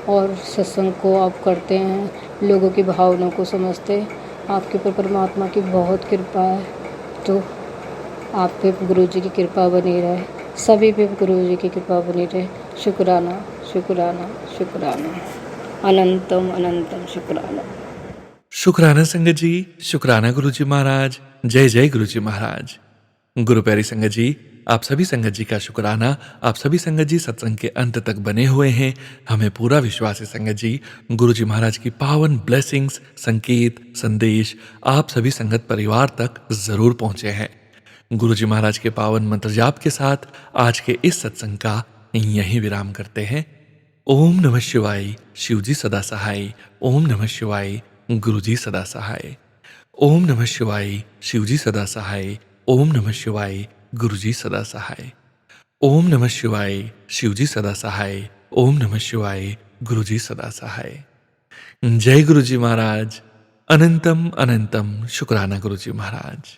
और सत्संग को आप करते हैं, लोगों की भावनाओं को समझते हैं। आपके ऊपर परमात्मा की बहुत कृपा है, तो आप पे गुरुजी की कृपा बनी रहे, सभी पे गुरुजी की कृपा बनी रहे। शुक्राना शुक्राना शुक्राना, अनंतम अनंतम शुक्राना। शुक्राना संगत जी, शुक्राना गुरुजी महाराज। जय जय गुरुजी महाराज। गुरु प्यारी संगत जी, आप सभी संगत जी का शुक्राना। आप सभी संगत जी सत्संग के अंत तक बने हुए हैं। हमें पूरा विश्वास है संगत जी, गुरुजी महाराज की पावन ब्लेसिंग्स, संकेत, संदेश आप सभी संगत परिवार तक जरूर पहुंचे हैं। गुरुजी महाराज के पावन मंत्र जाप के साथ आज के इस सत्संग का यहीं विराम करते हैं। ओम नमः शिवाय, शिवजी सदा सहाय। ओम नमः शिवाय, गुरुजी सदा सहाय। ओम नमः शिवाय, शिवजी सदा सहाय। ओम नमः शिवाय, गुरुजी सदा सहाय। ओम नमः शिवाय, शिवजी सदा सहाय। ओम नमः शिवाय, गुरुजी सदा सहाय। जय गुरुजी महाराज। अनंतम अनंतम शुक्राना गुरुजी महाराज।